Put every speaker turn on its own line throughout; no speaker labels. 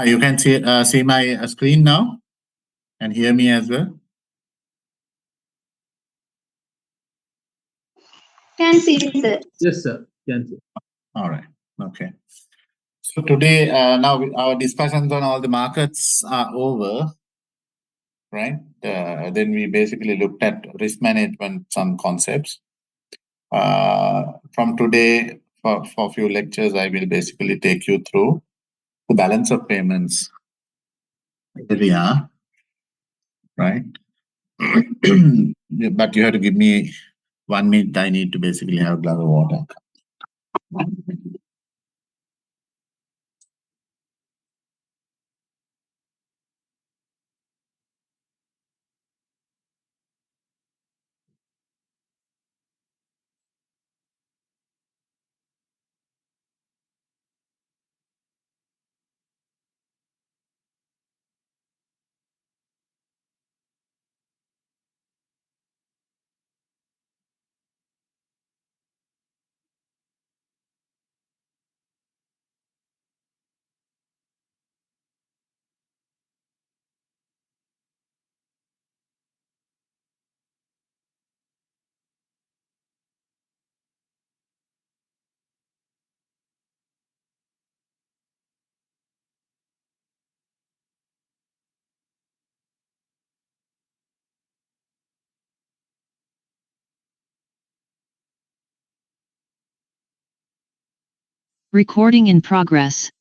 You can see my screen now and hear me as well.
Can see, sir.
Yes, sir. Can see.
All right. Okay. So today, our discussions on all the markets are over, right? Then we basically looked at risk management, some concepts. From today, for a few lectures, I will basically take you through the balance of payments area, right? But you have to give me 1 minute. I need to basically have a glass of water.
Recording in progress.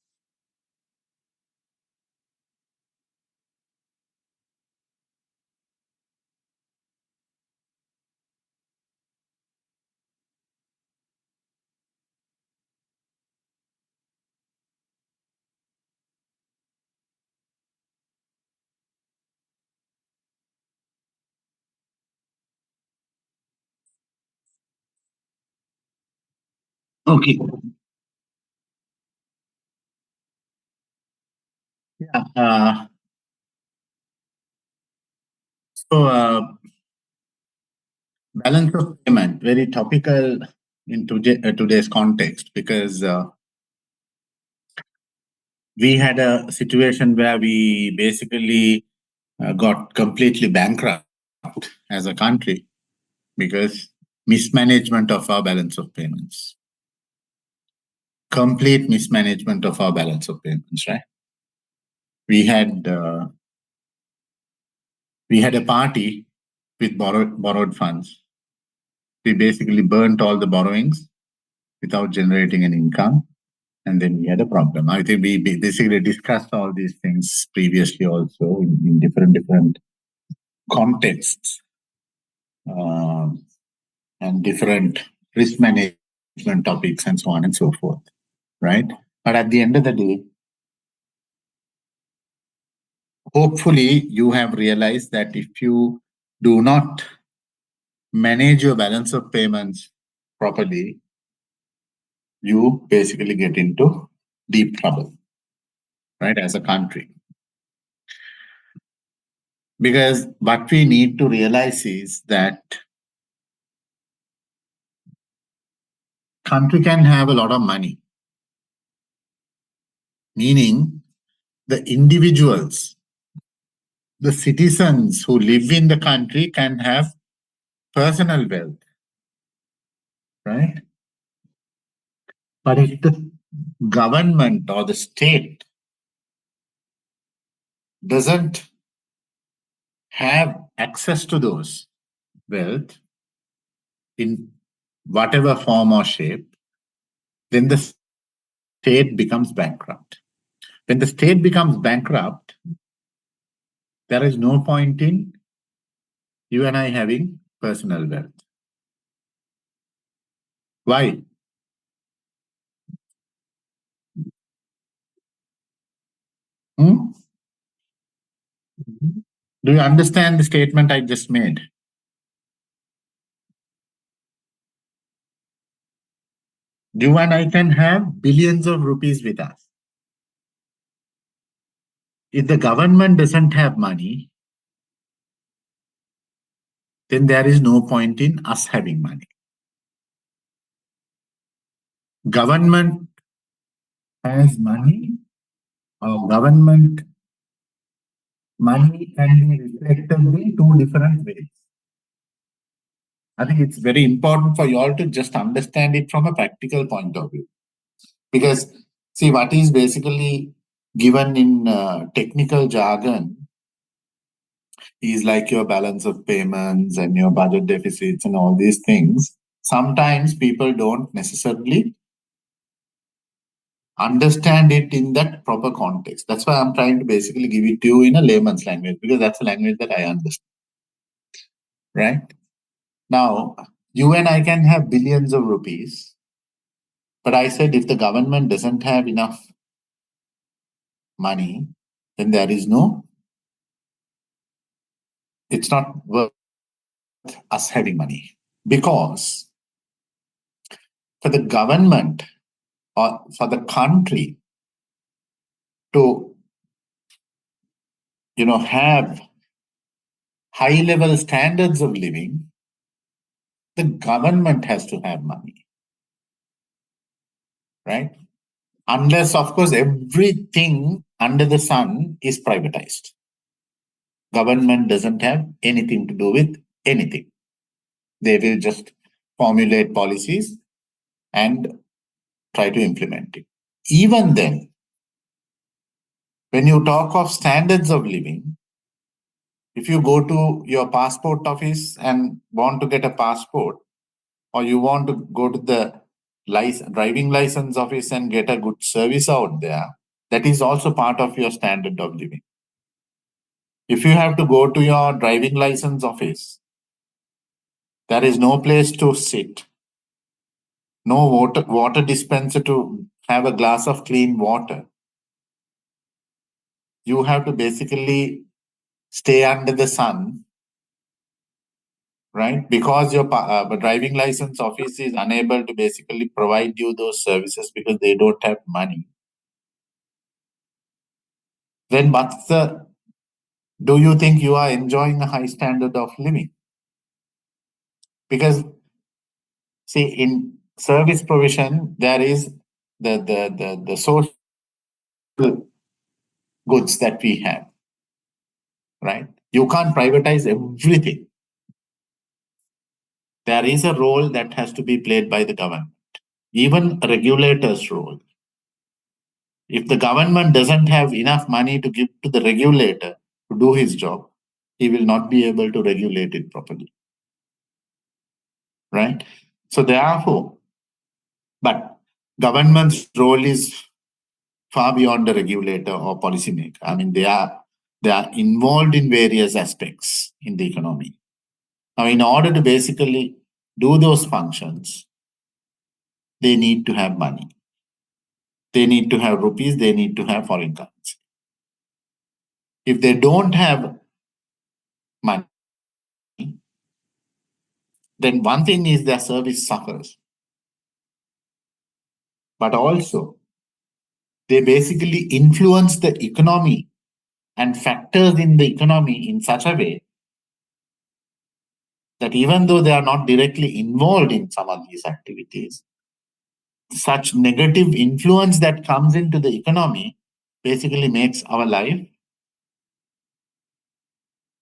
Okay. Yeah. Balance of payment, very topical in today's context, because we had a situation where we basically got completely bankrupt as a country because mismanagement of our balance of payments. Complete mismanagement of our balance of payments, right? We had a party with borrowed funds. We basically burnt all the borrowings without generating an income. And then we had a problem. I think we basically discussed all these things previously also in different contexts and different risk management topics and so on and so forth, right? But at the end of the day, hopefully you have realized that if you do not manage your balance of payments properly, you basically get into deep trouble, right, as a country. Because what we need to realize is that country can have a lot of money, meaning the individuals, the citizens who live in the country can have personal wealth, right? But if the government or the state doesn't have access to those wealth in whatever form or shape, then the state becomes bankrupt. When the state becomes bankrupt, there is no point in you and I having personal wealth. Why? Hmm? Do you understand the statement I just made? You and I can have billions of rupees with us. If the government doesn't have money, then there is no point in us having money. Government has money government money can be reflected in two different ways. I think it's very important for you all to just understand it from a practical point of view. Because, see, what is basically given in technical jargon is like your balance of payments and your budget deficits and all these things. Sometimes people don't necessarily understand it in that proper context. That's why I'm trying to basically give it to you in a layman's language, because that's a language that I understand. Right? Now, you and I can have billions of rupees, but I said if the government doesn't have enough money, then there is no, it's not worth us having money. Because for the government or for the country to, have high level standards of living, the government has to have money, right? Unless, of course, everything under the sun is privatized. Government doesn't have anything to do with anything. They will just formulate policies and try to implement it. Even then, when you talk of standards of living, if you go to your passport office and want to get a passport, or you want to go to the driving license office and get a good service out there, that is also part of your standard of living. If you have to go to your driving license office, there is no place to sit, no water dispenser to have a glass of clean water. You have to basically stay under the sun, right? Because your driving license office is unable to basically provide you those services because they don't have money. Then do you think you are enjoying a high standard of living? Because, see, in service provision, there is the social goods that we have, right? You can't privatize everything. There is a role that has to be played by the government, even a regulator's role. If the government doesn't have enough money to give to the regulator to do his job, he will not be able to regulate it properly, right? So therefore, but government's role is far beyond the regulator or policymaker. I mean, they are involved in various aspects in the economy. Now, in order to basically do those functions, they need to have money. They need to have rupees. They need to have foreign currency. If they don't have money, then one thing is their service suffers. But also, they basically influence the economy and factors in the economy in such a way that even though they are not directly involved in some of these activities, such negative influence that comes into the economy basically makes our life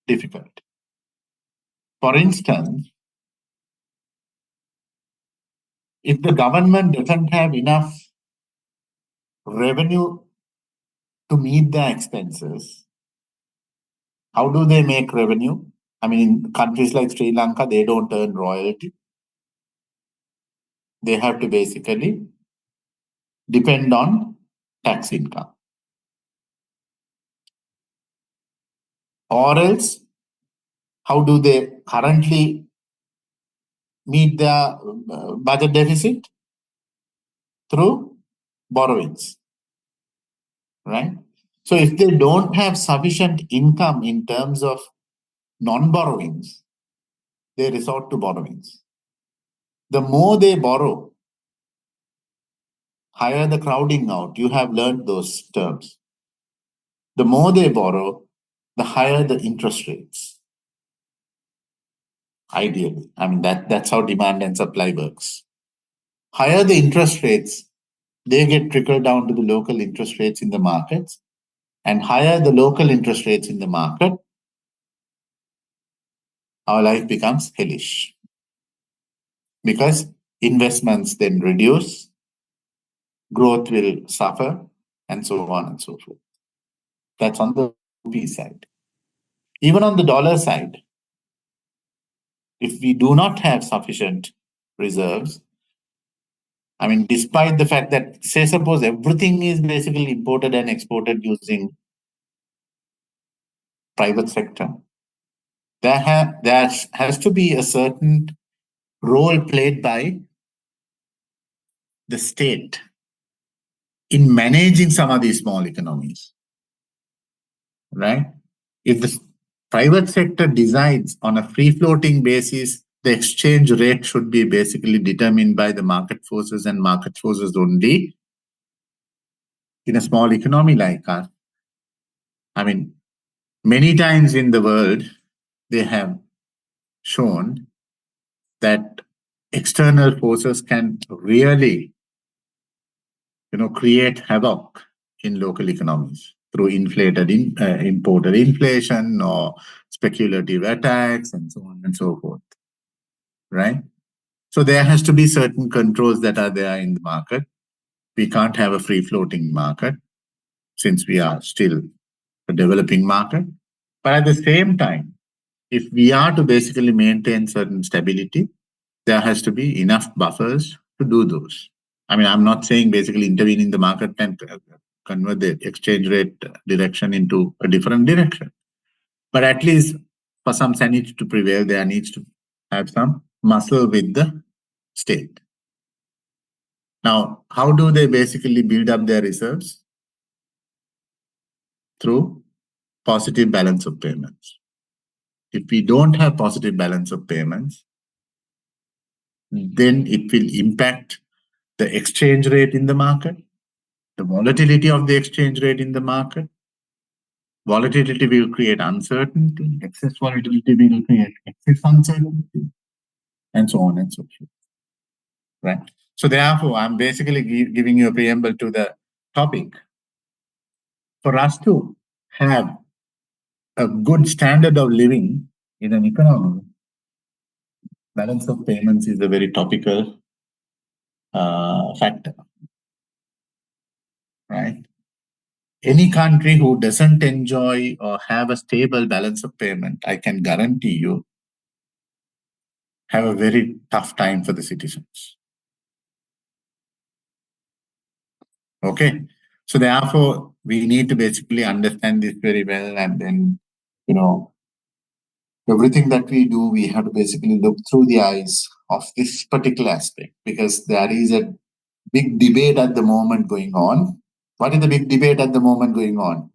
difficult. For instance, if the government doesn't have enough revenue to meet their expenses, how do they make revenue? I mean, in countries like Sri Lanka, they don't earn royalty. They have to basically depend on tax income. Or else, how do they currently meet their budget deficit? Through borrowings, right? So if they don't have sufficient income in terms of non-borrowings, they resort to borrowings. The more they borrow, higher the crowding out. You have learned those terms. The more they borrow, the higher the interest rates. Ideally, I mean, that's how demand and supply works. Higher the interest rates, they get trickled down to the local interest rates in the markets, and higher the local interest rates in the market, our life becomes hellish. Because investments then reduce, growth will suffer, and so on and so forth. That's on the rupee side. Even on the dollar side, if we do not have sufficient reserves, I mean, despite the fact that, say, suppose everything is basically imported and exported using private sector, there has to be a certain role played by the state in managing some of these small economies, right? If the private sector decides on a free-floating basis, the exchange rate should be basically determined by the market forces and market forces only. In a small economy like us, I mean, many times in the world, they have shown that external forces can really, create havoc in local economies through imported inflation or speculative attacks and so on and so forth, right? So there has to be certain controls that are there in the market. We can't have a free-floating market since we are still a developing market. But at the same time, if we are to basically maintain certain stability, there has to be enough buffers to do those. I mean, I'm not saying basically intervene in the market and convert the exchange rate direction into a different direction. But at least for some sanity to prevail, there needs to have some muscle with the state. Now, how do they basically build up their reserves? Through positive balance of payments. If we don't have positive balance of payments, then it will impact the exchange rate in the market, the volatility of the exchange rate in the market. Volatility will create uncertainty, excess volatility will create excess uncertainty, and so on and so forth. Right? So therefore, I'm basically giving you a preamble to the topic. For us to have a good standard of living in an economy, balance of payments is a very topical factor, right? Any country who doesn't enjoy or have a stable balance of payment, I can guarantee you, have a very tough time for the citizens. Okay, so therefore we need to basically understand this very well, and then everything that we do, we have to basically look through the eyes of this particular aspect, because there is a big debate at the moment going on. What is the big debate at the moment going on?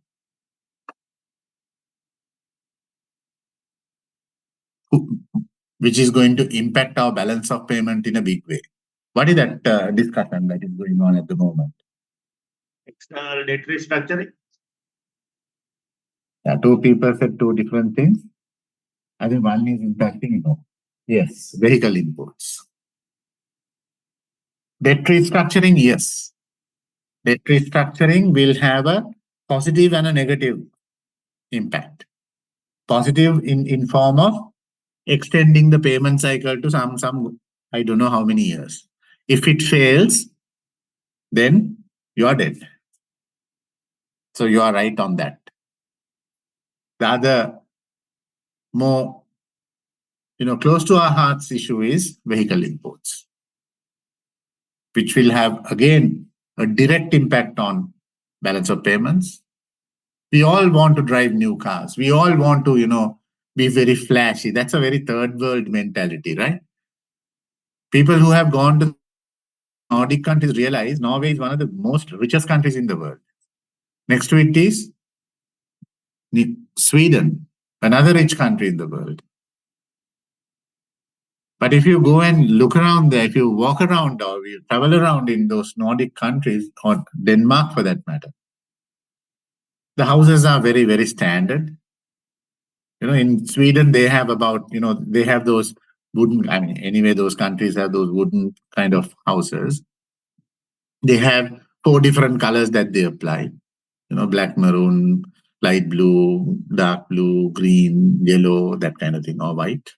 Which is going to impact our balance of payment in a big way. What is that discussion that is going on at the moment? External debt restructuring. Yeah, two people said two different things. I think one is impacting, yes, vehicle imports. Debt restructuring, yes. Debt restructuring will have a positive and a negative impact. Positive in form of extending the payment cycle to some I don't know how many years. If it fails, then you are dead. So you are right on that. The other more close to our hearts issue is vehicle imports, which will have again a direct impact on balance of payments. We all want to drive new cars. We all want to be very flashy. That's a very third world mentality, right? People who have gone to Nordic countries realize Norway is one of the most richest countries in the world. Next to it is Sweden, another rich country in the world. But if you go and look around there, if you walk around or you travel around in those Nordic countries, or Denmark for that matter, the houses are very, very standard. In Sweden, they have they have those wooden, I mean, anyway, those countries have those wooden kind of houses. They have 4 different colors that they apply. black, maroon, light blue, dark blue, green, yellow, that kind of thing, or white.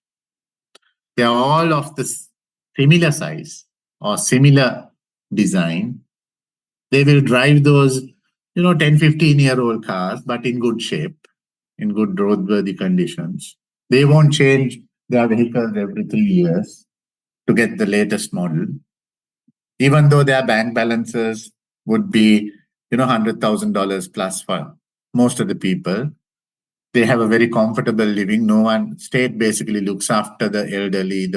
They are all of this similar size or similar design. They will drive those, 10, 15-year-old cars, but in good shape, in good roadworthy conditions. They won't change their vehicles every 3 years to get the latest model, even though their bank balances would be, $100,000 plus for most of the people. They have a very comfortable living. No one state basically looks after the elderly,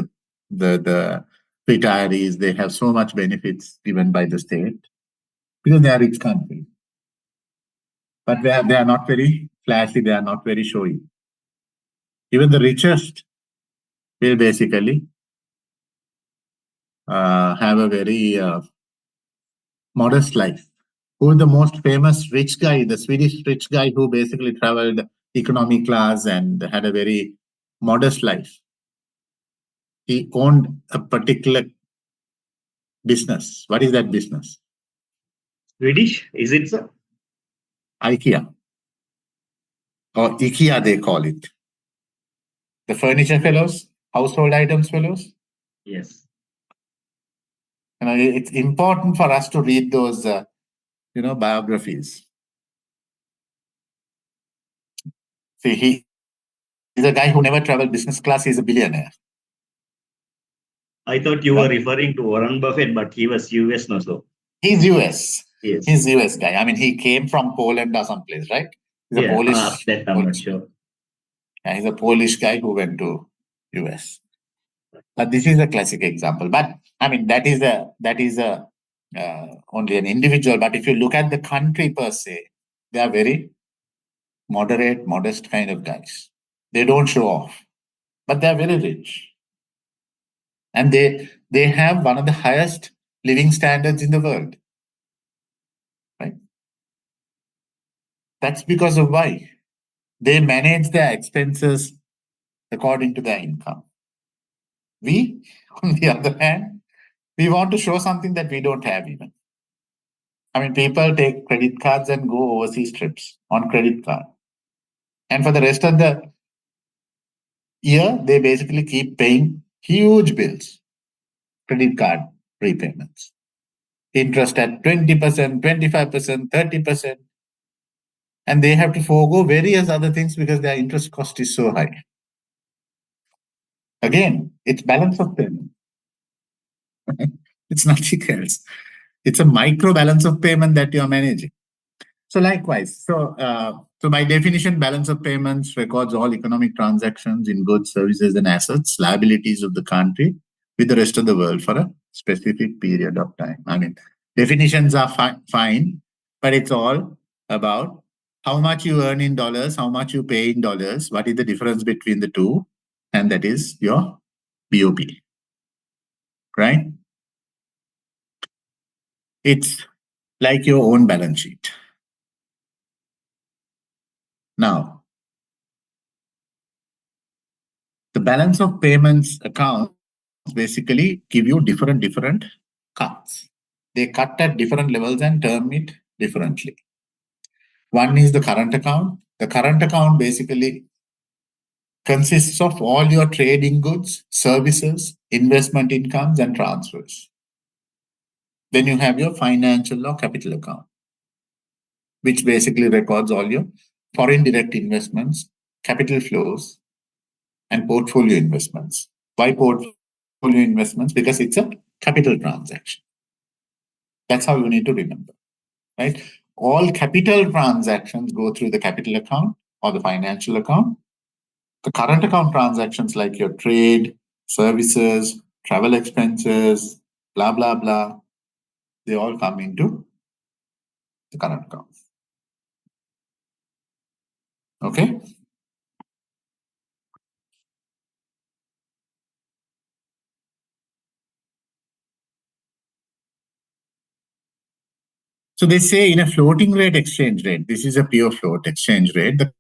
the retirees. They have so much benefits given by the state because they are rich country. But they are not very flashy. They are not very showy. Even the richest will basically have a very modest life. Who is the most famous rich guy? The Swedish rich guy who basically traveled economy class and had a very modest life. He owned a particular business. What is that business?
Swedish, is it, sir?
IKEA. Or IKEA, they call it. The furniture fellows, household items fellows.
Yes.
It's important for us to read those, biographies. See, he's a guy who never traveled business class. He's a billionaire.
I thought you were referring to Warren Buffett, but he was US now, so.
He's US.
Yes.
He's US guy. I mean, he came from Poland or someplace, right? He's a Polish.
That I'm not sure.
Yeah, he's a Polish guy who went to US. But this is a classic example. But I mean, that is a only an individual. But if you look at the country per se, they are very moderate, modest kind of guys. They don't show off, but they are very rich, and they have one of the highest living standards in the world. Right? That's because of why they manage their expenses according to their income. We, on the other hand, we want to show something that we don't have even. I mean, people take credit cards and go overseas trips on credit card. And for the rest of the year, they basically keep paying huge bills, credit card repayments, interest at 20%, 25%, 30%. And they have to forego various other things because their interest cost is so high. Again, it's balance of payment. It's nothing else. It's a micro balance of payment that you're managing. So likewise, so by definition, balance of payments records all economic transactions in goods, services, and assets, liabilities of the country with the rest of the world for a specific period of time. I mean, definitions are fine, but it's all about how much you earn in dollars, how much you pay in dollars, what is the difference between the two, and that is your BOP, right? It's like your own balance sheet. Now, the balance of payments account basically give you different cuts. They cut at different levels and term it differently. One is the current account. The current account basically consists of all your trading goods, services, investment incomes, and transfers. Then you have your financial or capital account, which basically records all your foreign direct investments, capital flows, and portfolio investments. Why portfolio investments? Because it's a capital transaction. That's how you need to remember, right? All capital transactions go through the capital account or the financial account. The current account transactions like your trade, services, travel expenses, blah, blah, blah, they all come into the current account. Okay? So they say in a floating rate exchange rate, this is a pure float exchange rate, the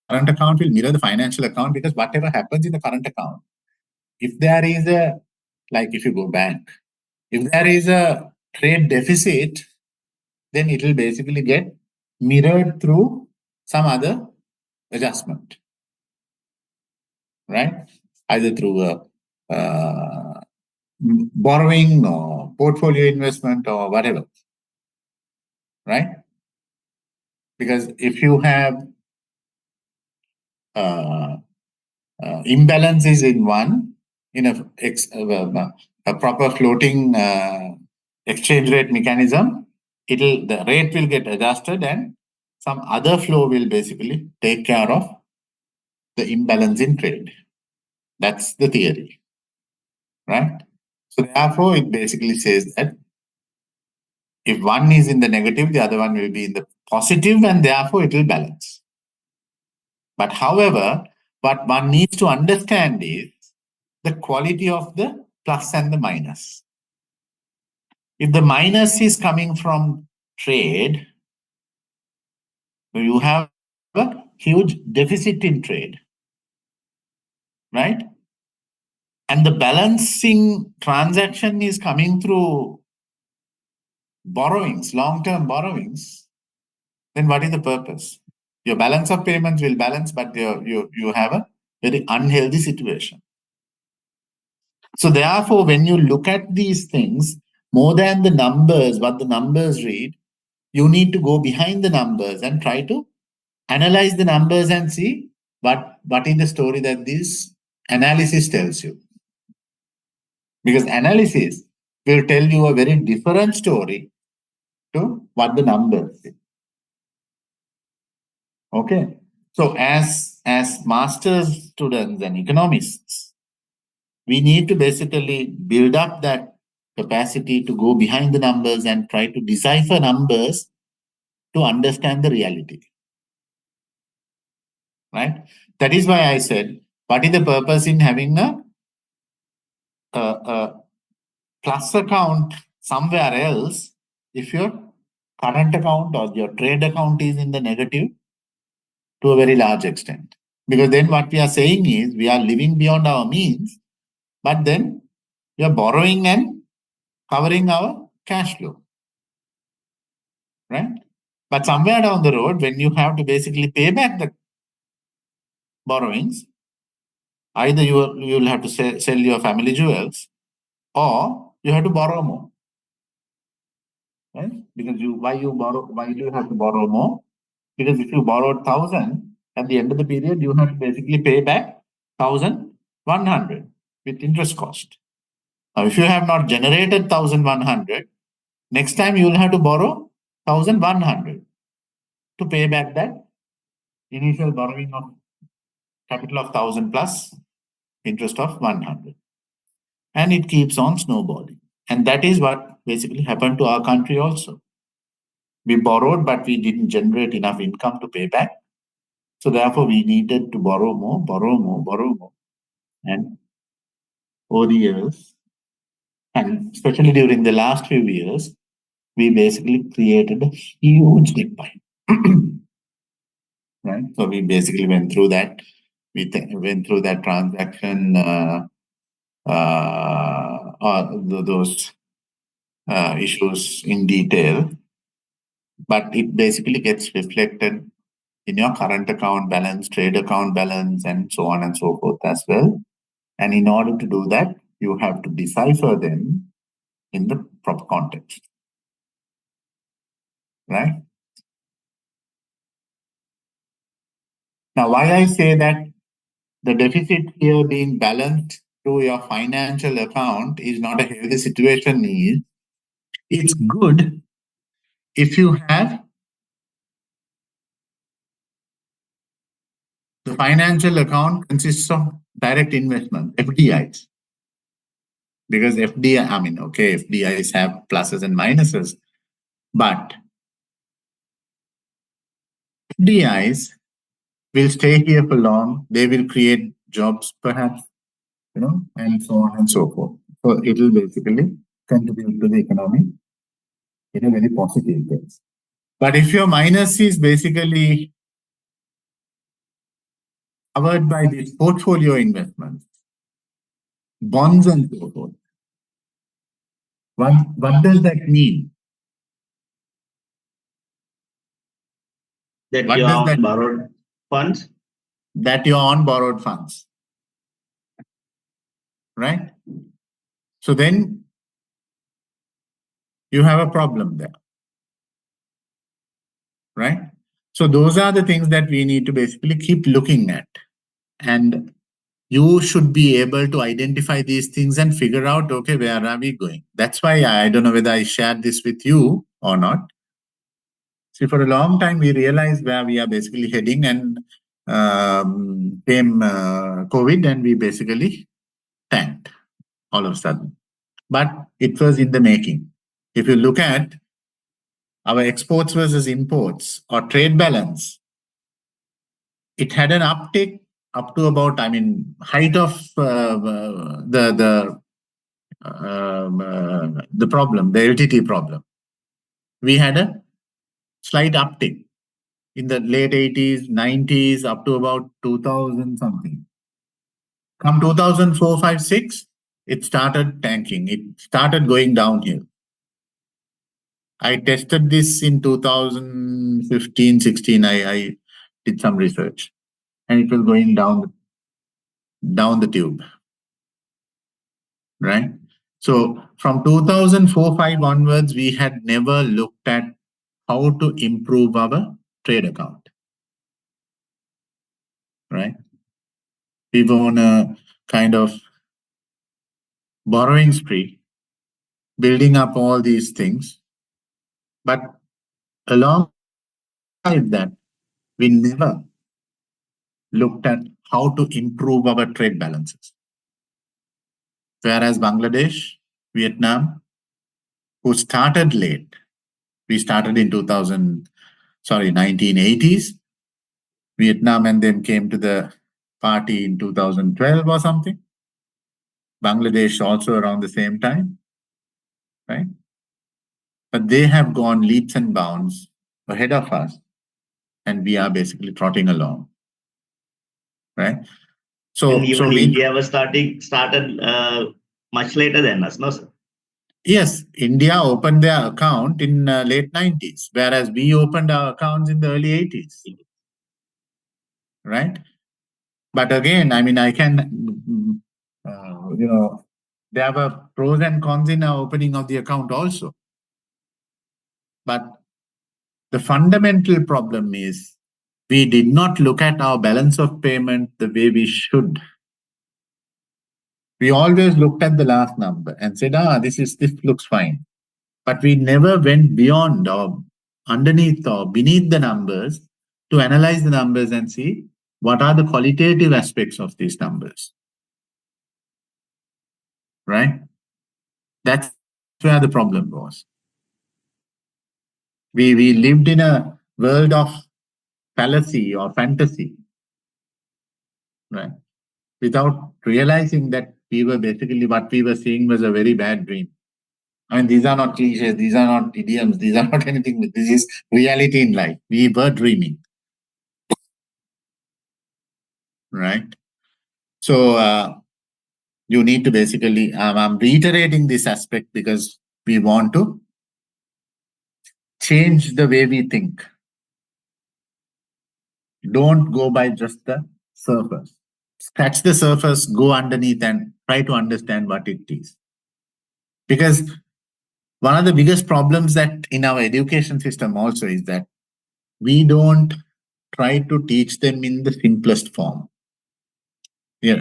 current account will mirror the financial account because whatever happens in the current account, if there is a, like if you go bank, if there is a trade deficit, then it will basically get mirrored through some other adjustment, right? Either through borrowing or portfolio investment or whatever, right? Because if you have imbalances in one, in a proper floating exchange rate mechanism, the rate will get adjusted and some other flow will basically take care of the imbalance in trade. That's the theory, right? So therefore, it basically says that if one is in the negative, the other one will be in the positive, and therefore it will balance. But however, what one needs to understand is the quality of the plus and the minus. If the minus is coming from trade, you have a huge deficit in trade, right? And the balancing transaction is coming through borrowings, long-term borrowings, then what is the purpose? Your balance of payments will balance, but you have a very unhealthy situation. So therefore, when you look at these things, more than the numbers, what the numbers read, you need to go behind the numbers and try to analyze the numbers and see what is the story that this analysis tells you. Because analysis will tell you a very different story to what the numbers say. Okay. So as masters students and economists, we need to basically build up that capacity to go behind the numbers and try to decipher numbers to understand the reality. Right? That is why I said, what is the purpose in having a plus account somewhere else if your current account or your trade account is in the negative to a very large extent? Because then what we are saying is we are living beyond our means, but then we are borrowing and covering our cash flow. Right? But somewhere down the road, when you have to basically pay back the borrowings, either you'll have to sell your family jewels or you have to borrow more. Right? Because why do you have to borrow more? Because if you borrowed 1,000, at the end of the period, you have to basically pay back 1,100 with interest cost. Now, if you have not generated 1,100, next time you will have to borrow 1,100 to pay back that initial borrowing of capital of 1,000 plus interest of 100. And it keeps on snowballing. And that is what basically happened to our country also. We borrowed, but we didn't generate enough income to pay back. So therefore, we needed to borrow more. And over the years, and especially during the last few years, we basically created a huge decline. Right? So we basically went through that. We went through that transaction, those issues in detail. But it basically gets reflected in your current account balance, trade account balance, and so on and so forth as well. And in order to do that, you have to decipher them in the proper context. Right? Now, why I say that the deficit here being balanced through your financial account is not a healthy situation is, it's good if you have the financial account consists of direct investment, FDIs. Because FDIs have pluses and minuses, but FDIs will stay here for long. They will create jobs, perhaps, and so on and so forth. So it will basically contribute to the economy in a very positive way. But if your minus is basically covered by this portfolio investments, bonds and so forth, what does that mean?
That
What
you
does
are
that-
borrowed funds.
That you're on borrowed funds. Right? So then you have a problem there. Right? So those are the things that we need to basically keep looking at. And you should be able to identify these things and figure out, okay, where are we going? That's why I don't know whether I shared this with you or not. See, for a long time, we realized where we are basically heading, and came COVID, and we basically tanked all of a sudden. But it was in the making. If you look at our exports versus imports or trade balance, it had an uptick up to about, height of the problem, the LTT problem. We had a slight uptick in the late 80s, 90s, up to about 2000 something. Come 2004, 5, 6, it started tanking. It started going downhill. I tested this in 2015, 16. I did some research, and it was going down the tube. Right? So from 2004, 5 onwards, we had never looked at how to improve our trade account. Right? We were on a kind of borrowing spree, building up all these things. But alongside that, we never looked at how to improve our trade balances. Whereas Bangladesh, Vietnam, who started late, we started in 1980s. Vietnam and them came to the party in 2012 or something. Bangladesh also around the same time, right? But they have gone leaps and bounds ahead of us, and we are basically trotting along, right? So,
And even India was started much later than us, no, sir?
Yes, India opened their account in late 90s, whereas we opened our accounts in the early 80s, right? But again, I can, there were pros and cons in our opening of the account also. But the fundamental problem is we did not look at our balance of payment the way we should. We always looked at the last number and said, this looks fine. But we never went beyond or underneath or beneath the numbers to analyze the numbers and see what are the qualitative aspects of these numbers. Right? That's where the problem was. We lived in a world of fallacy or fantasy, right? Without realizing that we were basically, what we were seeing was a very bad dream. These are not cliches, these are not idioms, these are not anything. This is reality in life. We were dreaming. Right? So you need to basically, I'm reiterating this aspect because we want to change the way we think. Don't go by just the surface. Scratch the surface, go underneath and try to understand what it is. Because one of the biggest problems that in our education system also is that we don't try to teach them in the simplest form.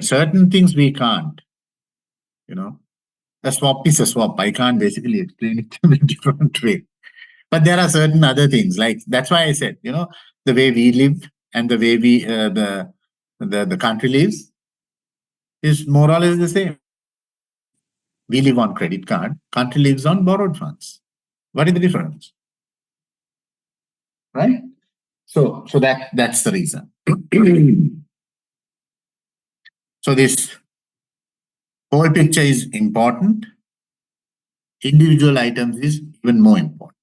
Certain things we can't. A swap is a swap. I can't basically explain it in a different way. But there are certain other things, like that's why I said, the way we live and the way we the country lives is more or less the same. We live on credit card, country lives on borrowed funds. What is the difference? Right? So that's the reason. So this whole picture is important. Individual items is even more important.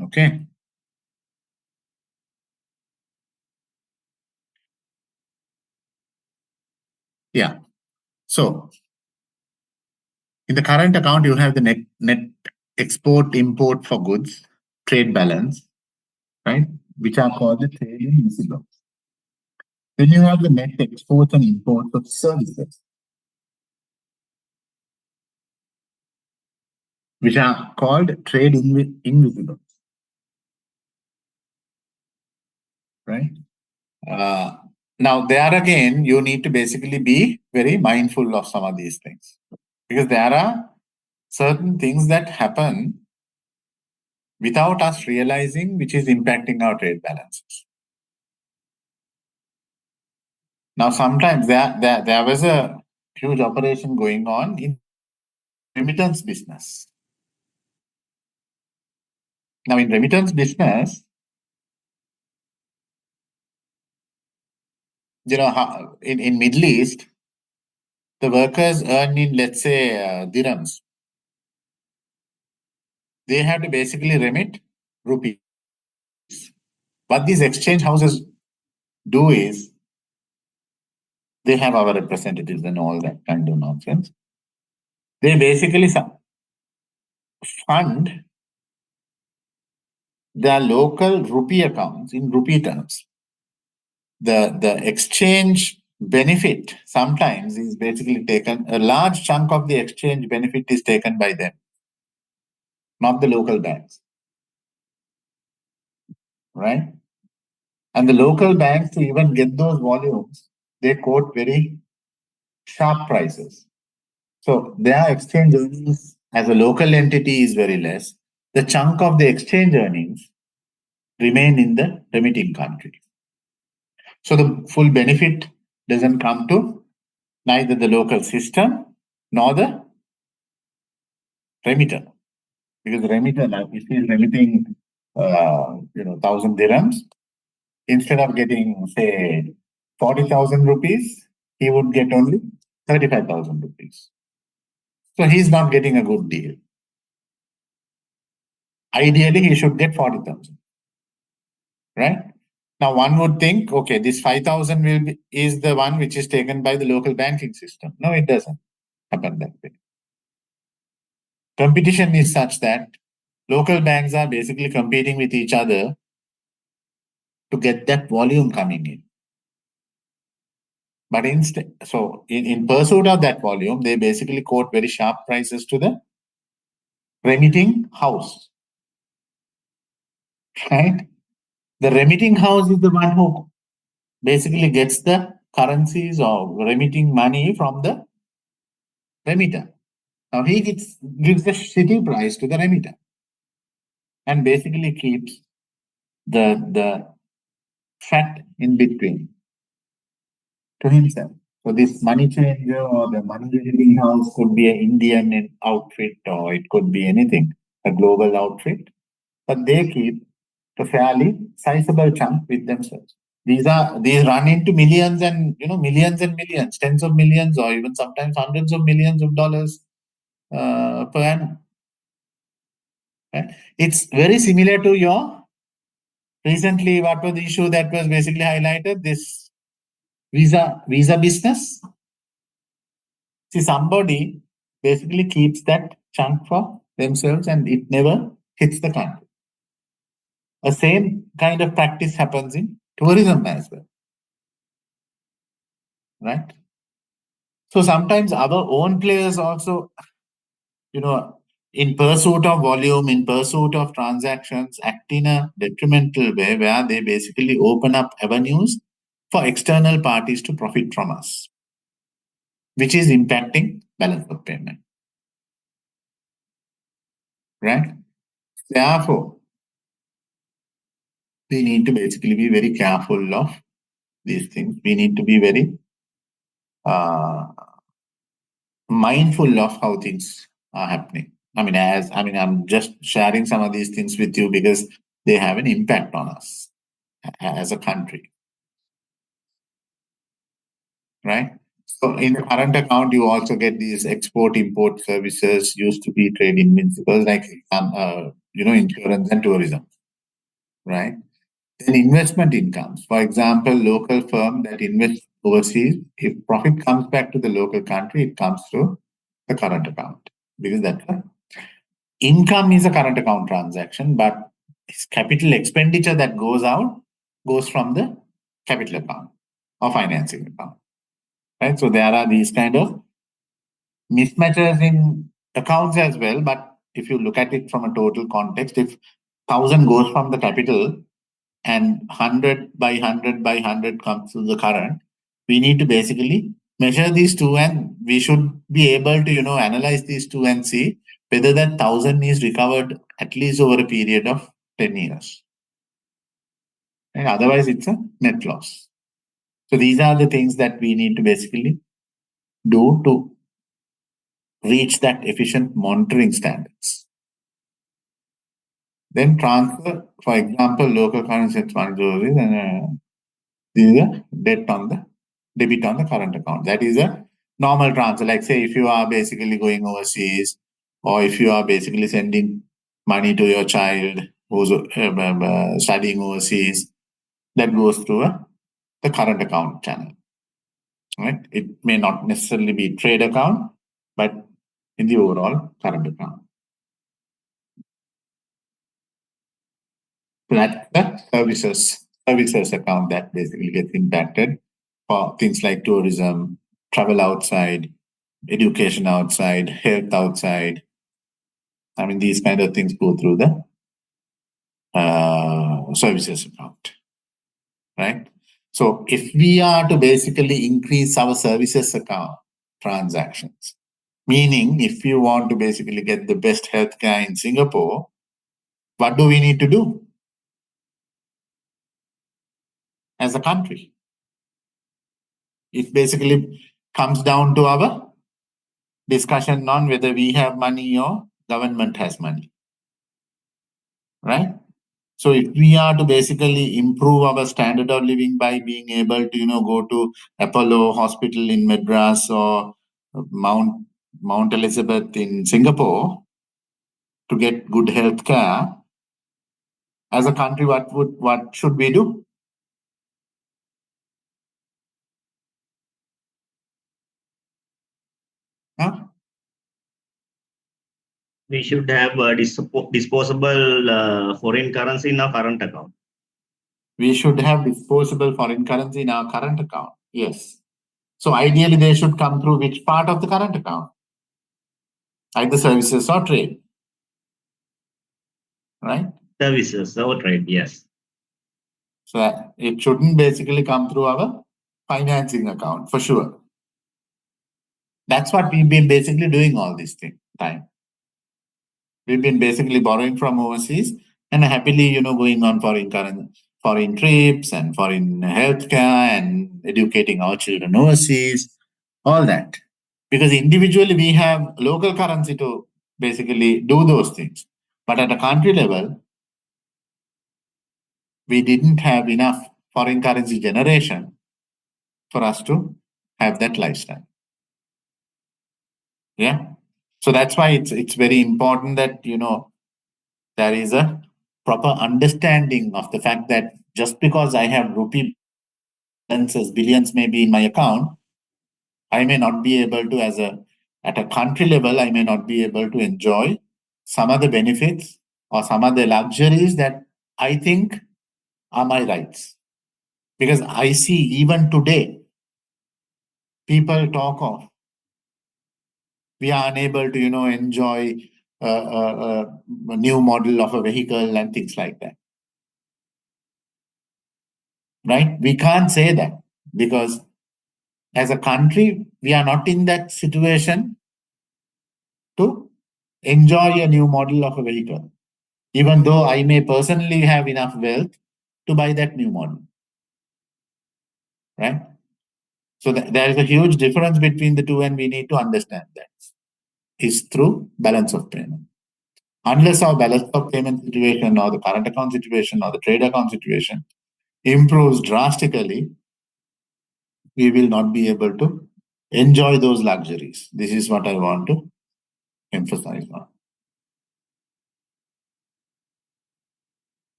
Okay. Yeah. So in the current account, you have the net export import for goods, trade balance, right? Which are called the trade invisible. Then you have the net exports and imports of services, which are called trade invisible, right? Now, there again, you need to basically be very mindful of some of these things, because there are certain things that happen without us realizing, which is impacting our trade balances. Now, sometimes there was a huge operation going on in remittance business. Now, in remittance business, in Middle East, the workers earn in, let's say, dirhams. They have to basically remit rupees. What these exchange houses do is, they have our representatives and all that kind of nonsense. They basically fund their local rupee accounts in rupee terms. The exchange benefit sometimes is basically taken, a large chunk of the exchange benefit is taken by them, not the local banks, right? And the local banks, to even get those volumes, they quote very sharp prices. So their exchange earnings as a local entity is very less. The chunk of the exchange earnings remain in the remitting country. So the full benefit doesn't come to neither the local system nor the remitter. Because the remitter, if he is remitting 1,000 dirhams, instead of getting, say, 40,000 rupees, he would get only 35,000 rupees. So he's not getting a good deal. Ideally, he should get 40,000, right? Now, one would think, okay, this 5,000 is the one which is taken by the local banking system. No, it doesn't happen that way. Competition is such that local banks are basically competing with each other to get that volume coming in. But instead, so in pursuit of that volume, they basically quote very sharp prices to the remitting house, right? The remitting house is the one who basically gets the currencies or remitting money from the remitter. Now he gives the shitty price to the remitter and basically keeps the fat in between to himself. So this money changer or the money remitting house could be an Indian outfit, or it could be anything, a global outfit, but they keep a fairly sizable chunk with themselves. These run into millions and millions, tens of millions, or even sometimes hundreds of millions of dollars per annum. Right? It's very similar to your recently, what was the issue that was basically highlighted? This visa business. See, somebody basically keeps that chunk for themselves and it never hits the country. The same kind of practice happens in tourism as well. Right? So sometimes our own players also, in pursuit of volume, in pursuit of transactions, act in a detrimental way where they basically open up avenues for external parties to profit from us, which is impacting balance of payment. Right? Therefore, we need to basically be very careful of these things. We need to be very mindful of how things are happening. I'm just sharing some of these things with you because they have an impact on us as a country. Right? So in the current account, you also get these export-import services, used to be trade invincibles, like insurance and tourism. Right? Then investment incomes. For example, local firm that invests overseas, if profit comes back to the local country, it comes through the current account. Because income is a current account transaction, but capital expenditure that goes out goes from the capital account or financing account. Right? So there are these kind of mismatches in accounts as well. But if you look at it from a total context, if 1,000 goes from the capital and 100 by 100 by 100 comes to the current, we need to basically measure these two, and we should be able to, analyze these two and see whether that 1,000 is recovered at least over a period of 10 years. And otherwise, it's a net loss. So these are the things that we need to basically do to reach that efficient monitoring standards. Then transfer, for example, local currency transfers, and this is a debit on the current account. That is a normal transfer. Like say, if you are basically going overseas, or if you are basically sending money to your child who's studying overseas, that goes through the current account channel. Right? It may not necessarily be trade account, but in the overall current account. So that's the services account that basically gets impacted for things like tourism, travel outside, education outside, health outside. I mean, these kind of things go through the services account, right? So if we are to basically increase our services account transactions, meaning if you want to basically get the best healthcare in Singapore, what do we need to do as a country? It basically comes down to our discussion on whether we have money or government has money, right? So if we are to basically improve our standard of living by being able to, go to Apollo Hospital in Madras or Mount Elizabeth in Singapore to get good health care, as a country, what should we do? Huh?
We should have disposable foreign currency in our current account.
We should have disposable foreign currency in our current account. Yes. So ideally, they should come through which part of the current account? Either services or trade. Right?
Services or trade, yes.
So it shouldn't basically come through our financing account for sure. That's what we've been basically doing all this time. We've been basically borrowing from overseas and happily, going on foreign trips and foreign healthcare and educating our children overseas, all that. Because individually we have local currency to basically do those things. But at a country level, we didn't have enough foreign currency generation for us to have that lifestyle. Yeah. So that's why it's very important that, there is a proper understanding of the fact that just because I have rupee balances, billions maybe in my account, I may not be able to, at a country level, I may not be able to enjoy some of the benefits or some of the luxuries that I think are my rights. Because I see even today, people talk of we are unable to, enjoy a new model of a vehicle and things like that. Right? We can't say that because as a country, we are not in that situation to enjoy a new model of a vehicle, even though I may personally have enough wealth to buy that new model. Right? So there is a huge difference between the two, and we need to understand that. Is through balance of payment. Unless our balance of payment situation or the current account situation or the trade account situation improves drastically, we will not be able to enjoy those luxuries. This is what I want to emphasize on.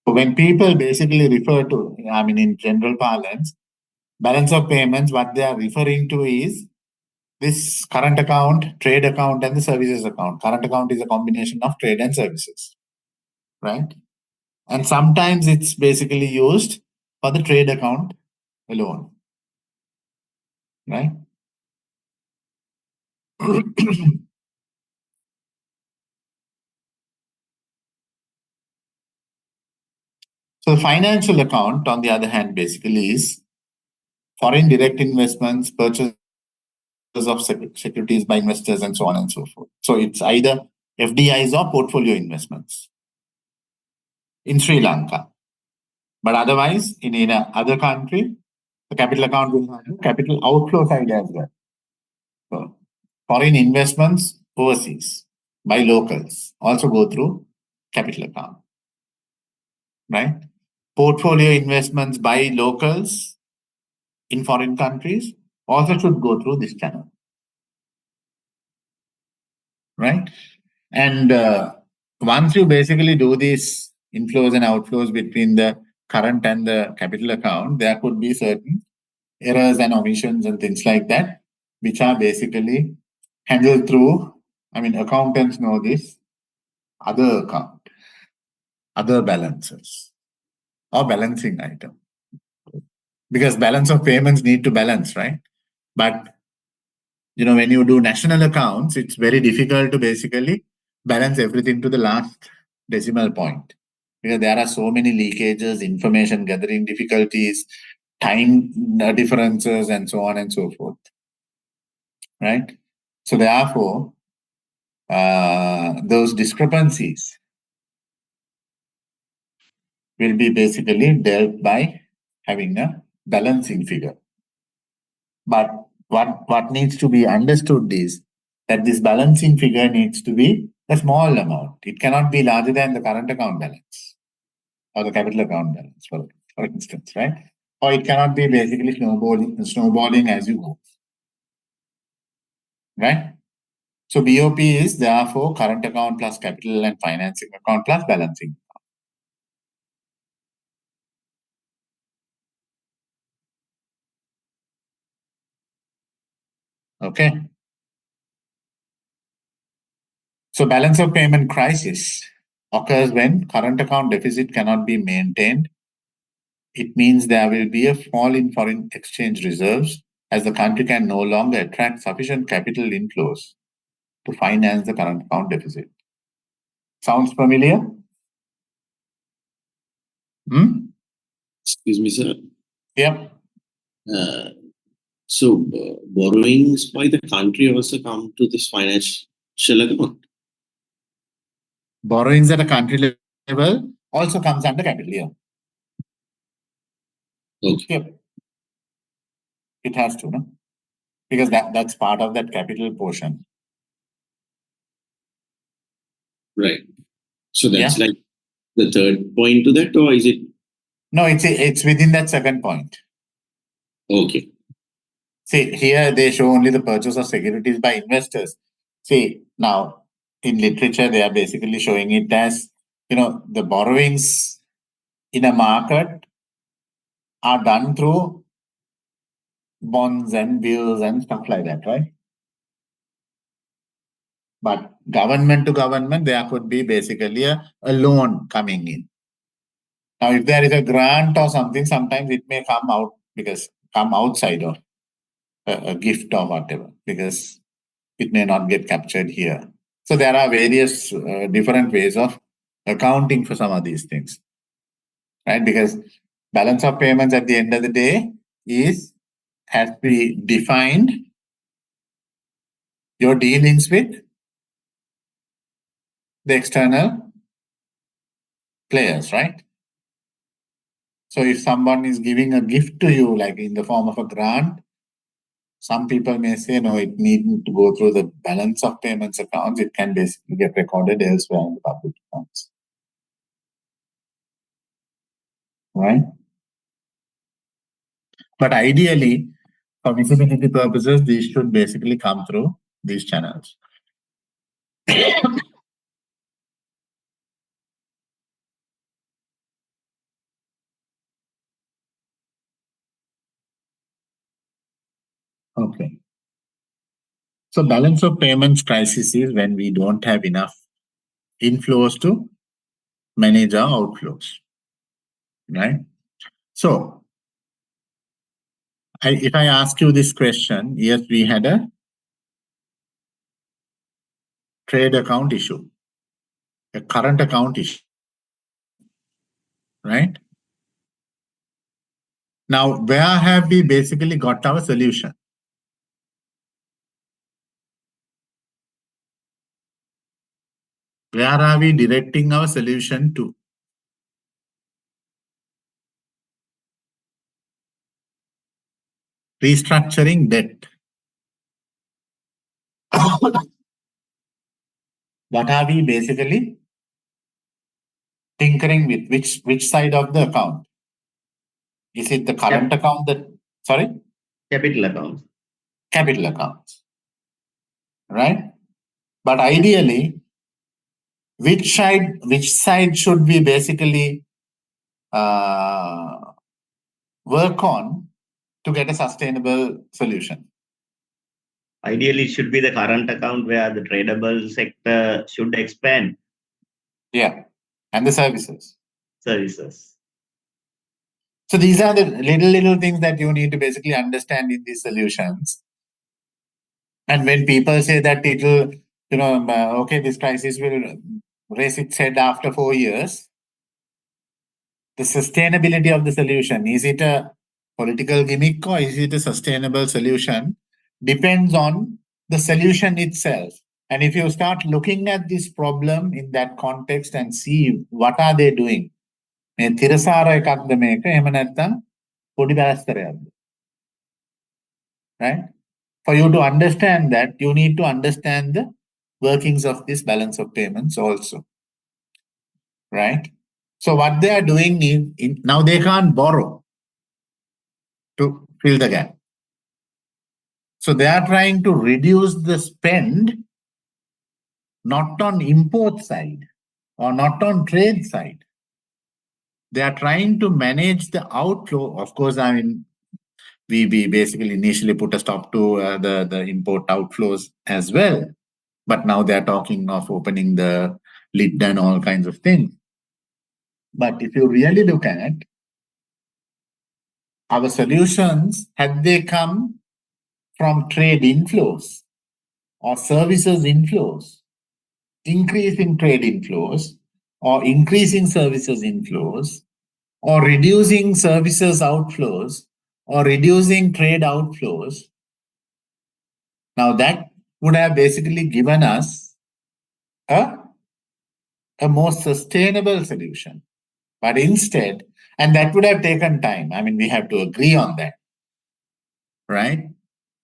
When people basically refer to, in general parlance, balance of payments, what they are referring to is this current account, trade account, and the services account. Current account is a combination of trade and services, right? And sometimes it's basically used for the trade account alone, right? So the financial account, on the other hand, basically is foreign direct investments, purchase of securities by investors, and so on and so forth. So it's either FDIs or portfolio investments in Sri Lanka. But otherwise, in a other country, the capital account will have capital outflow side as well. So foreign investments overseas by locals also go through capital account, right? Portfolio investments by locals in foreign countries also should go through this channel, right? And once you basically do these inflows and outflows between the current and the capital account, there could be certain errors and omissions and things like that, which are basically handled through, I mean, accountants know this, other account, other balances, or balancing item. Because balance of payments need to balance, right? But when you do national accounts, it's very difficult to basically balance everything to the last decimal point. Because there are so many leakages, information gathering difficulties, time differences, and so on and so forth. Right? So therefore, those discrepancies will be basically dealt by having a balancing figure. But what needs to be understood is that this balancing figure needs to be a small amount. It cannot be larger than the current account balance or the capital account balance, for instance, right? Or it cannot be basically snowballing as you go, right? So BOP is therefore current account plus capital and financing account plus balancing. Okay. So balance of payment crisis occurs when current account deficit cannot be maintained. It means there will be a fall in foreign exchange reserves as the country can no longer attract sufficient capital inflows to finance the current account deficit. Sounds familiar?
Excuse me, sir.
Yep.
So borrowings by the country also come to this financial account.
Borrowings at a country level also comes under capital, yeah.
Okay.
Yep. It has to, no? Because that's part of that capital portion.
Right. So that's
Yeah.
like the third point to that, or is it?
No, it's within that second point.
Okay.
See, here they show only the purchase of securities by investors. See, now in literature, they are basically showing it as, the borrowings in a market are done through bonds and bills and stuff like that, right? But government to government, there could be basically a loan coming in. Now, if there is a grant or something, sometimes it may come outside of a gift or whatever, because it may not get captured here. So there are various different ways of accounting for some of these things, right? Because balance of payments at the end of the day has to be defined your dealings with the external players, right? So if someone is giving a gift to you, like in the form of a grant, some people may say, no, it needn't to go through the balance of payments accounts. It can basically get recorded elsewhere in the public accounts. Right? But ideally, for visibility purposes, these should basically come through these channels. Okay. So balance of payments crisis is when we don't have enough inflows to manage our outflows, right? So if I ask you this question, yes, we had a trade account issue, a current account issue, right? Now, where have we basically got our solution? Where are we directing our solution to? Restructuring debt. What are we basically tinkering with? Which side of the account? Is it the current account that, sorry?
Capital accounts.
Capital accounts, right? But ideally, which side should we basically work on to get a sustainable solution?
Ideally, it should be the current account where the tradable sector should expand
Yeah, and the services.
services.
So these are the little things that you need to basically understand in these solutions. And when people say that it'll, okay, this crisis will raise its head after 4 years, the sustainability of the solution, is it a political gimmick or is it a sustainable solution, depends on the solution itself. And if you start looking at this problem in that context and see what are they doing, right? For you to understand that, you need to understand the workings of this balance of payments also, right? So what they are doing is, now they can't borrow to fill the gap. So they are trying to reduce the spend, not on import side or not on trade side. They are trying to manage the outflow. Of course, I mean, we basically initially put a stop to the import outflows as well. But now they're talking of opening the lid and all kinds of things. But if you really look at our solutions, had they come from trade inflows or services inflows, increasing trade inflows or increasing services inflows or reducing services outflows or reducing trade outflows, now that would have basically given us a more sustainable solution. But instead, and that would have taken time. I mean, we have to agree on that, right?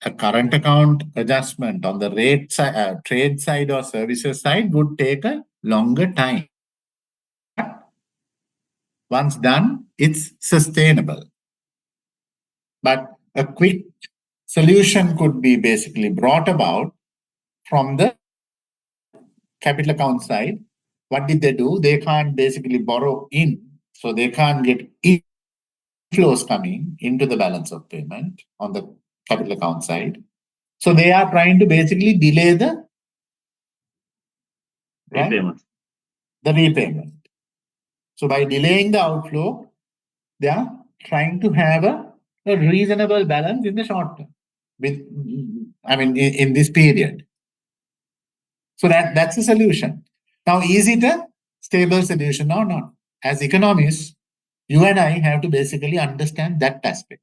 A current account adjustment on the rate side, trade side or services side would take a longer time. Once done, it's sustainable. But a quick solution could be basically brought about from the capital account side. What did they do? They can't basically borrow in, so they can't get inflows coming into the balance of payment on the capital account side. So they are trying to basically delay the
Repayment.
The repayment. So by delaying the outflow, they are trying to have a reasonable balance in the short term. In this period. So that's a solution. Now, is it a stable solution or not? As economists, you and I have to basically understand that aspect.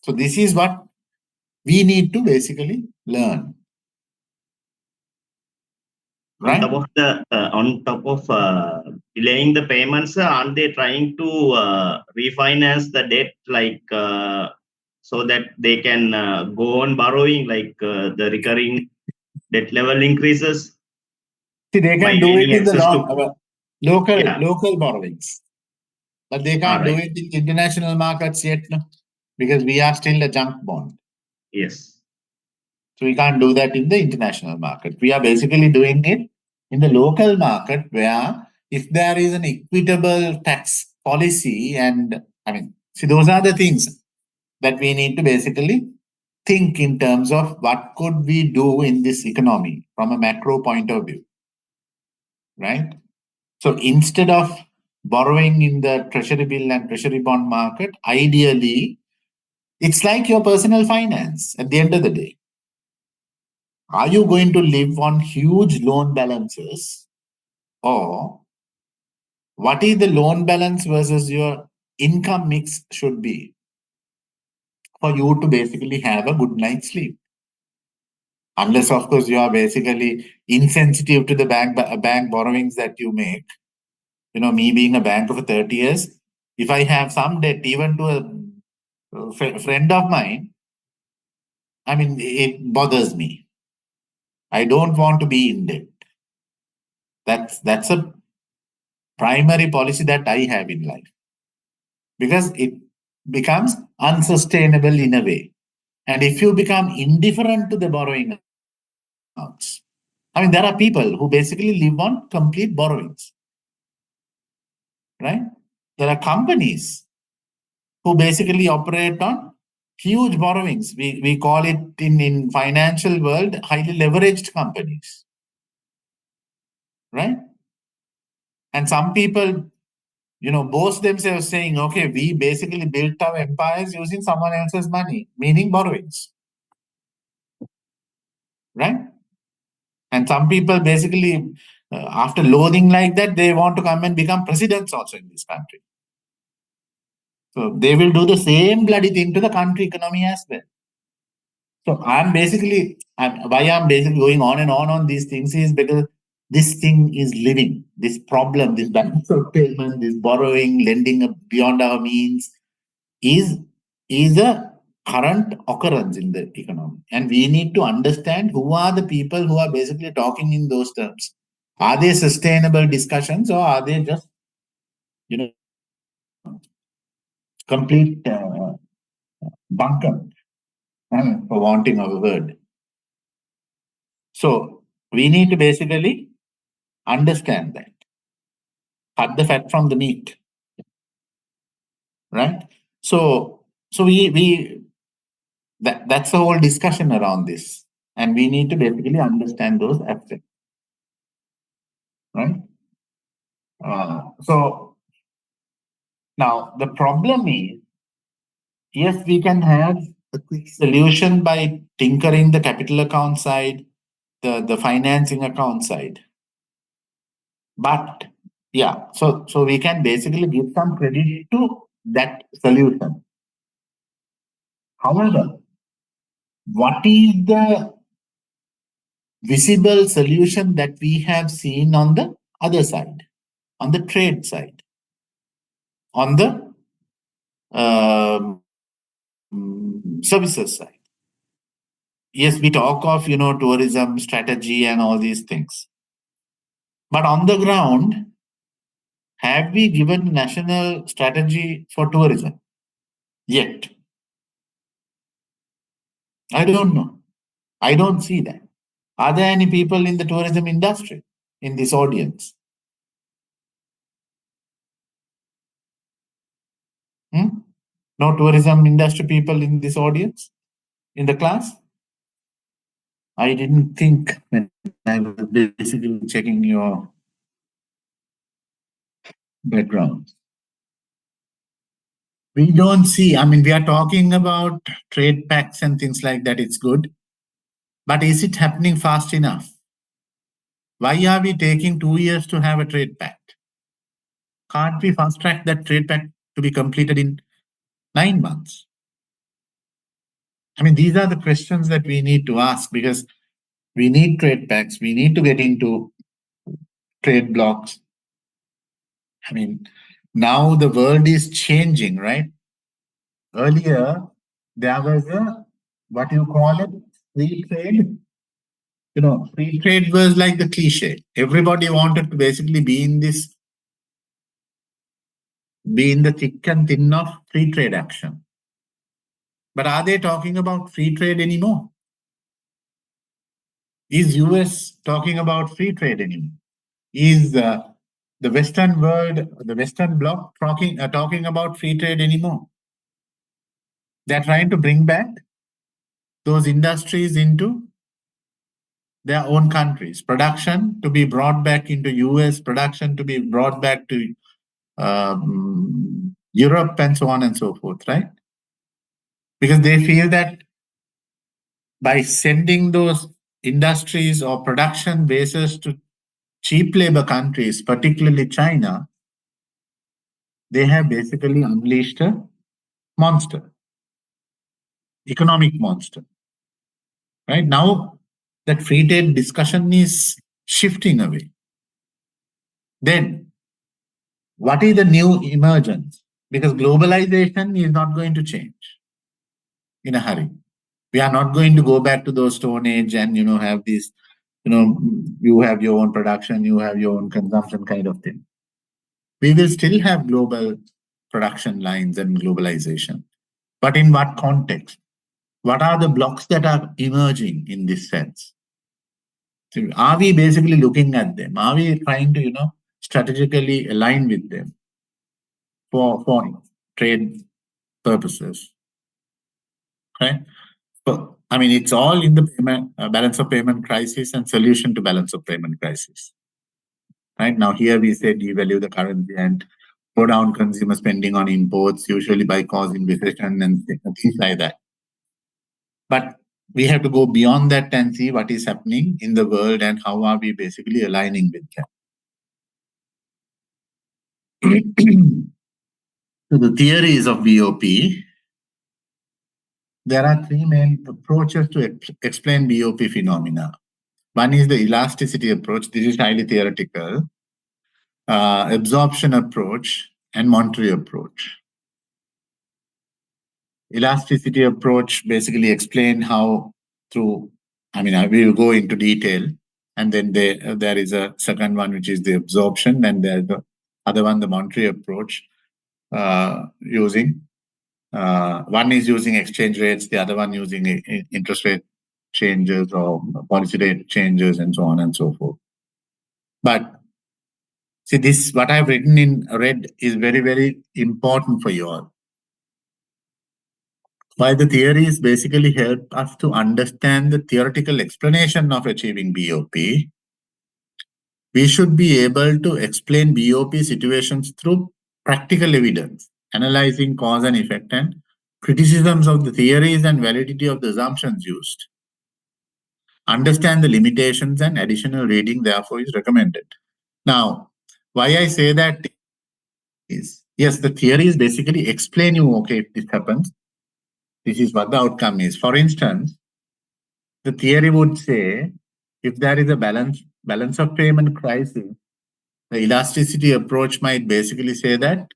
So this is what we need to basically learn. Right?
On top of delaying the payments, aren't they trying to refinance the debt, like so that they can go on borrowing, like the recurring debt level increases?
See, they
by
can do it
gaining
in the
access to-
local borrowings, but they can't do it in international markets yet, no? Because we are still a junk bond.
Yes.
So we can't do that in the international market. We are basically doing it in the local market, where if there is an equitable tax policy, and I mean, see, those are the things that we need to basically think in terms of what could we do in this economy from a macro point of view, right? So instead of borrowing in the treasury bill and treasury bond market, ideally, it's like your personal finance at the end of the day. Are you going to live on huge loan balances, or what is the loan balance versus your income mix should be for you to basically have a good night's sleep? Unless, of course, you are basically insensitive to the bank borrowings that you make. You know, me being a banker for 30 years, if I have some debt, even to a friend of mine, I mean, it bothers me. I don't want to be in debt. That's a primary policy that I have in life, because it becomes unsustainable in a way. And if you become indifferent to the borrowing amounts, I mean, there are people who basically live on complete borrowings, right? There are companies who basically operate on huge borrowings. We call it in financial world highly leveraged companies, right? And some people, you know, boast themselves saying, okay, we basically built our empires using someone else's money, meaning borrowings, right? And some people basically, after loathing like that, they want to come and become presidents also in this country. So they will do the same bloody thing to the country economy as well. So why I'm basically going on and on these things is because this thing is living. This problem, this balance of payment, this borrowing, lending beyond our means is a current occurrence in the economy. And we need to understand who are the people who are basically talking in those terms. Are they sustainable discussions, or are they just, you know, complete bunker, for wanting of a word? So we need to basically understand that. Cut the fat from the meat, right? So that's the whole discussion around this, and we need to basically understand those aspects, right? So now the problem is, yes, we can have a quick solution by tinkering the capital account side, the financing account side. But yeah, so we can basically give some credit to that solution. However, what is the visible solution that we have seen on the other side, on the trade side, on the services side? Yes, we talk of, you know, tourism strategy and all these things. But on the ground, have we given national strategy for tourism yet? I don't know. I don't see that. Are there any people in the tourism industry in this audience? No tourism industry people in this audience, in the class? I didn't think when I was basically checking your background. We don't see, I mean, we are talking about trade pacts and things like that. It's good. But is it happening fast enough? Why are we taking 2 years to have a trade pact? Can't we fast track that trade pact to be completed in 9 months? I mean, these are the questions that we need to ask, because we need trade pacts. We need to get into trade blocks. I mean, now the world is changing, right? Earlier, there was a, what you call it, free trade. You know, free trade was like the cliche. Everybody wanted to basically be in the thick and thin of free trade action. But are they talking about free trade anymore? Is US talking about free trade anymore? Is the Western world, the Western bloc talking about free trade anymore? They're trying to bring back those industries into their own countries. Production to be brought back into US, production to be brought back to Europe and so on and so forth, right? Because they feel that by sending those industries or production bases to cheap labor countries, particularly China, they have basically unleashed a monster, economic monster. Right now, that free trade discussion is shifting away. Then, what is the new emergence? Because globalization is not going to change in a hurry. We are not going to go back to those Stone Age and have these, you have your own production, you have your own consumption kind of thing. We will still have global production lines and globalization. But in what context? What are the blocks that are emerging in this sense? So are we basically looking at them? Are we trying to, strategically align with them for trade purposes? Right? So, I mean, it's all in the payment, balance of payment crisis and solution to balance of payment crisis. Right now, here we say devalue the currency and slow down consumer spending on imports, usually by causing recession and things like that. But we have to go beyond that and see what is happening in the world and how are we basically aligning with them. So the theories of BOP, there are three main approaches to explain BOP phenomena. One is the elasticity approach. This is highly theoretical. Absorption approach and monetary approach. Elasticity approach basically explain how through, I will go into detail, and then there is a second one, which is the absorption, and there's the other one, the monetary approach, using one is using exchange rates, the other one using interest rate changes or policy rate changes and so on and so forth. But see, this, what I've written in red is very, very important for you all. Why the theories basically help us to understand the theoretical explanation of achieving BOP. We should be able to explain BOP situations through practical evidence, analyzing cause and effect, and criticisms of the theories and validity of the assumptions used. Understand the limitations, and additional reading therefore is recommended. Now, why I say that is, yes, the theories basically explain you, okay, if this happens, this is what the outcome is. For instance, the theory would say, if there is a balance of payment crisis, the elasticity approach might basically say that,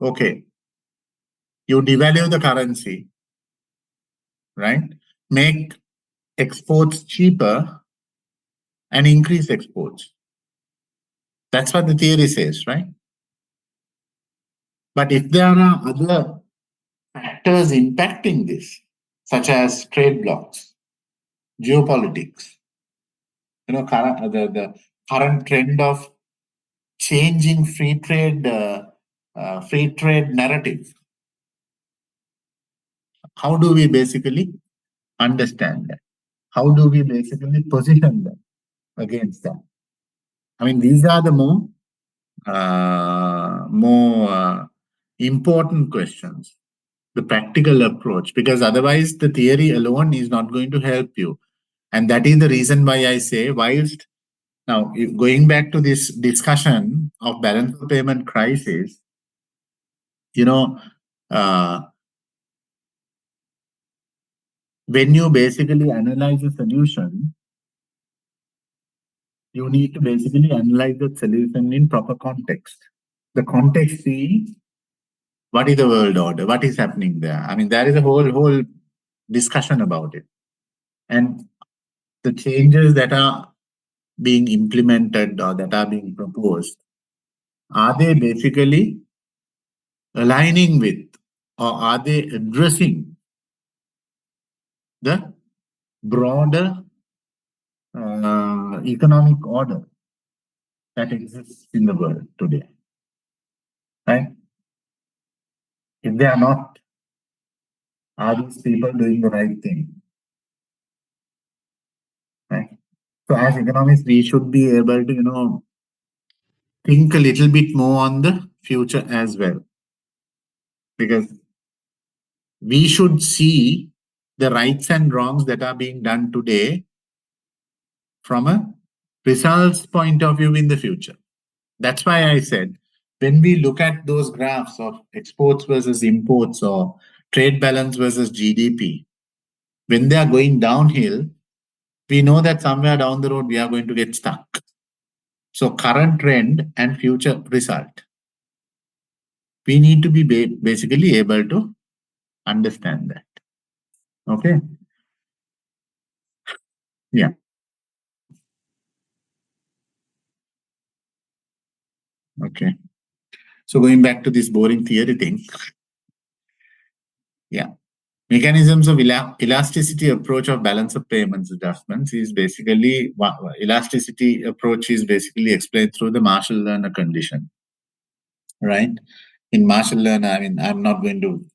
okay, you devalue the currency, right? Make exports cheaper and increase exports. That's what the theory says, right? But if there are other factors impacting this, such as trade blocks, geopolitics, the current trend of changing free trade narrative. How do we basically understand that? How do we basically position them against that? These are the more important questions, the practical approach, because otherwise the theory alone is not going to help you. And that is the reason why I say, whilst now going back to this discussion of balance of payment crisis, when you basically analyze a solution, you need to basically analyze the solution in proper context. The context is, what is the world order? What is happening there? There is a whole discussion about it. And the changes that are being implemented or that are being proposed, are they basically aligning with, or are they addressing the broader economic order that exists in the world today? Right? If they are not, are these people doing the right thing? So as economists, we should be able to, think a little bit more on the future as well. Because we should see the rights and wrongs that are being done today from a results point of view in the future. That's why I said, when we look at those graphs of exports versus imports or trade balance versus GDP, when they are going downhill, we know that somewhere down the road we are going to get stuck. So current trend and future result, we need to be basically able to understand that. Okay. Yeah. Okay. So going back to this boring theory thing. Yeah. Mechanisms of elasticity approach of balance of payments adjustments is basically, elasticity approach is basically explained through the Marshall-Lerner condition, right? In Marshall-Lerner, I mean, I'm not going to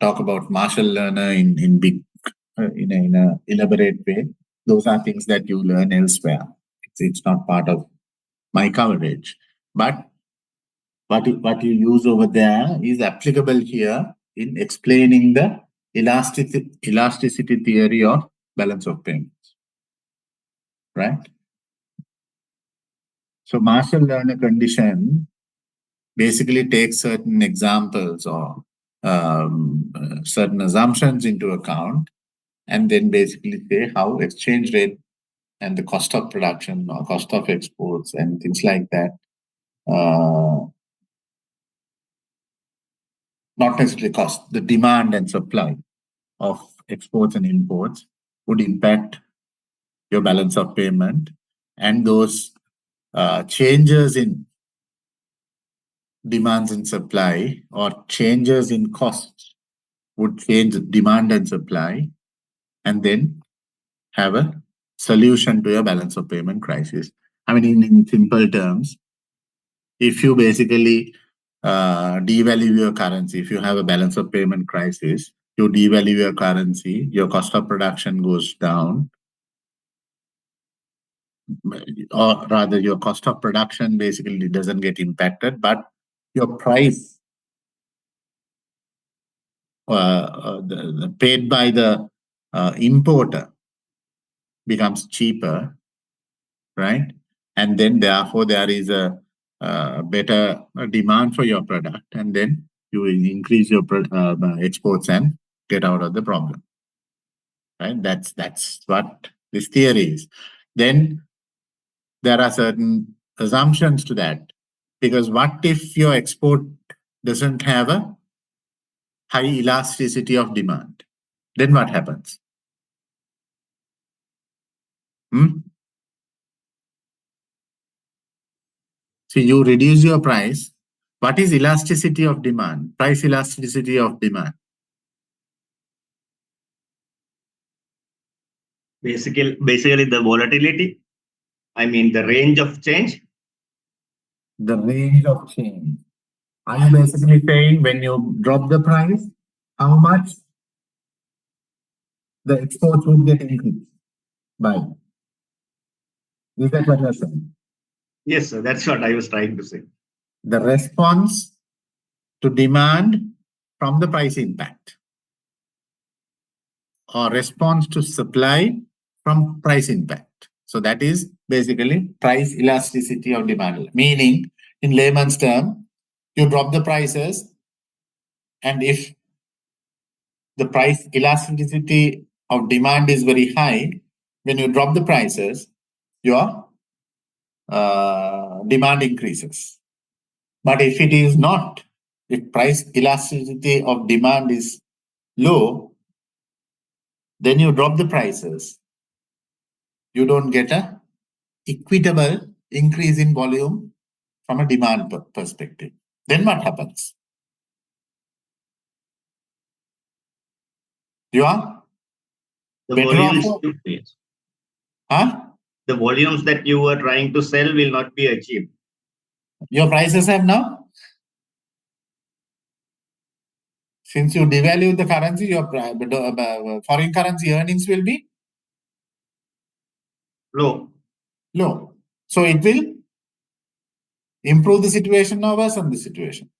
talk about Marshall-Lerner in big, in a elaborate way. Those are things that you learn elsewhere. It's not part of my coverage, but what you use over there is applicable here in explaining the elasticity theory of balance of payments, right? So Marshall-Lerner condition basically takes certain examples or certain assumptions into account, and then basically say how exchange rate and the cost of production or cost of exports and things like that, not necessarily cost, the demand and supply of exports and imports would impact your balance of payment, and those changes in demands and supply or changes in costs would change demand and supply, and then have a solution to your balance of payment crisis. I mean, in simple terms, if you basically devalue your currency, if you have a balance of payment crisis, you devalue your currency, your cost of production goes down, or rather your cost of production basically doesn't get impacted, but your price paid by the importer becomes cheaper, right? And then therefore there is a better demand for your product, and then you will increase your exports and get out of the problem, right? That's what this theory is. Then there are certain assumptions to that, because what if your export doesn't have a high elasticity of demand? Then what happens? So you reduce your price. What is elasticity of demand? Price elasticity of demand.
Basically the volatility. I mean the range of change.
The range of change. Are you basically saying when you drop the price, how much the exports would get increased by? Is that what you're saying?
Yes, sir, that's what I was trying to say.
The response to demand from the price impact, or response to supply from price impact. So that is basically price elasticity of demand. Meaning, in layman's term, you drop the prices, and if the price elasticity of demand is very high, when you drop the prices, your demand increases. But if it is not, if price elasticity of demand is low, then you drop the prices. You don't get a equitable increase in volume from a demand perspective. Then what happens? You are
The
better
volumes,
off.
yes.
Huh?
The volumes that you were trying to sell will not be achieved.
Your prices have now, since you devalue the currency, your foreign currency earnings will be
Low.
low. So it will improve the situation or worsen the situation?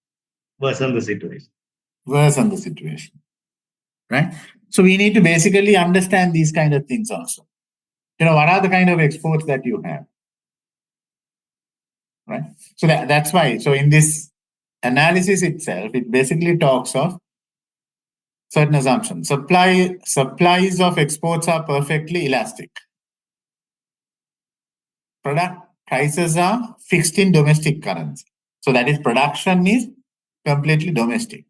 Worsen the situation.
Worsen the situation. Right? So we need to basically understand these kind of things also. What are the kind of exports that you have? Right? So that's why. So in this analysis itself, it basically talks of certain assumptions. Supplies of exports are perfectly elastic. Product prices are fixed in domestic currency. So that is, production is completely domestic.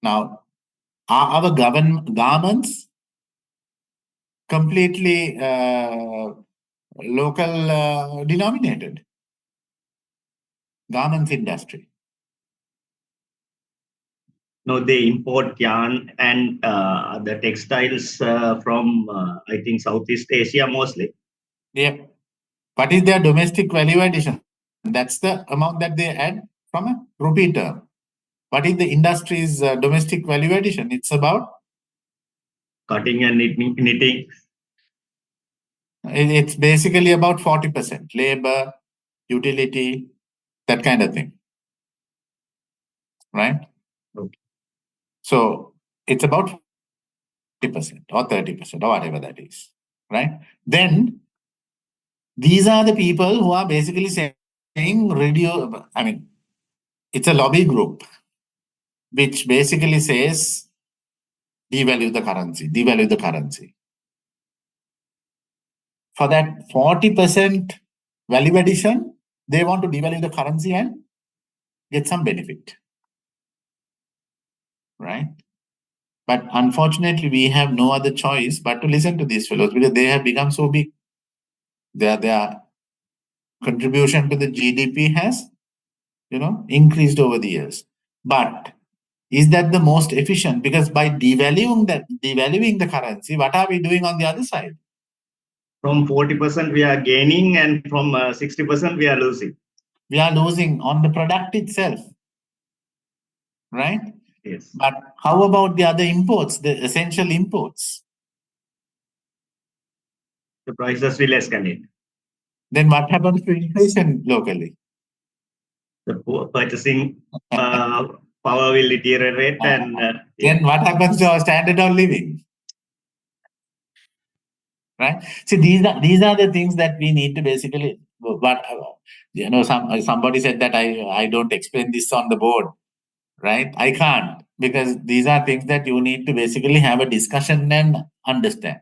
Now, are our garments completely local denominated? Garments industry.
No, they import yarn and the textiles from, I think, Southeast Asia mostly.
Yeah. What is their domestic value addition? That's the amount that they add from a rupee term. What is the industry's domestic value addition? It's about?
Cutting and knitting.
It's basically about 40%. Labor, utility, that kind of thing. Right?
Okay.
So it's about 40% or 30% or whatever that is. Right? Then these are the people who are basically saying it's a lobby group which basically says devalue the currency. For that 40% value addition, they want to devalue the currency and get some benefit. Right? But unfortunately, we have no other choice but to listen to these fellows because they have become so big. Their contribution to the GDP has, increased over the years. But is that the most efficient? Because by devaluing the currency, what are we doing on the other side?
From 40% we are gaining, and from 60% we are losing.
We are losing on the product itself. Right?
Yes.
But how about the other imports, the essential imports?
The prices will escalate.
Then what happens to inflation locally?
The purchasing power will deteriorate, and
then what happens to our standard of living? Right? See, these are the things that we need to basically. But somebody said that I don't explain this on the board, right? I can't, because these are things that you need to basically have a discussion and understand,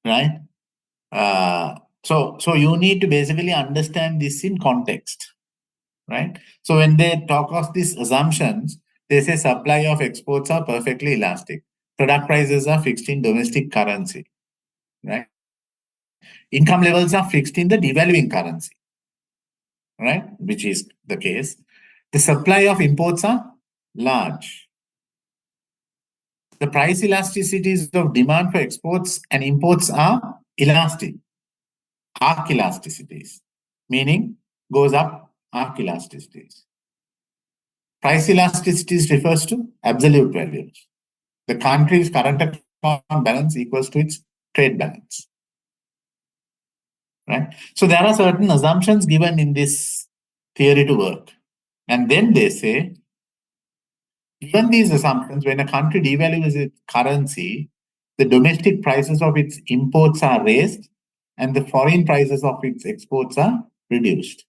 right? So you need to basically understand this in context, right? So when they talk of these assumptions, they say supply of exports are perfectly elastic. Product prices are fixed in domestic currency, right? Income levels are fixed in the devaluing currency, right? Which is the case. The supply of imports are large. The price elasticities of demand for exports and imports are elastic. Arc elasticities, meaning goes up, arc elasticities. Price elasticities refers to absolute values. The country's current account balance equals to its trade balance. Right? So there are certain assumptions given in this theory to work. And then they say, given these assumptions, when a country devalues its currency, the domestic prices of its imports are raised and the foreign prices of its exports are reduced.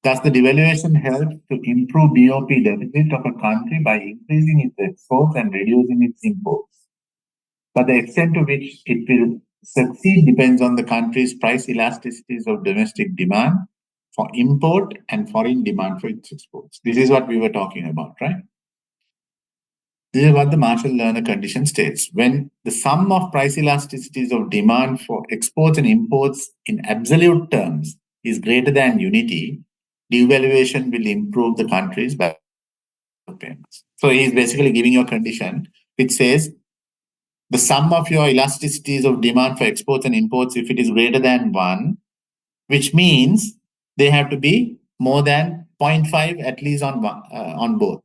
Thus, the devaluation helps to improve BOP deficit of a country by increasing its exports and reducing its imports. But the extent to which it will succeed depends on the country's price elasticities of domestic demand for import and foreign demand for its exports. This is what we were talking about, right? This is what the Marshall-Lerner condition states. When the sum of price elasticities of demand for exports and imports in absolute terms is greater than unity, devaluation will improve the country's balance of payments. So he's basically giving you a condition which says the sum of your elasticities of demand for exports and imports, if it is greater than 1, which means they have to be more than 0.5 at least on both.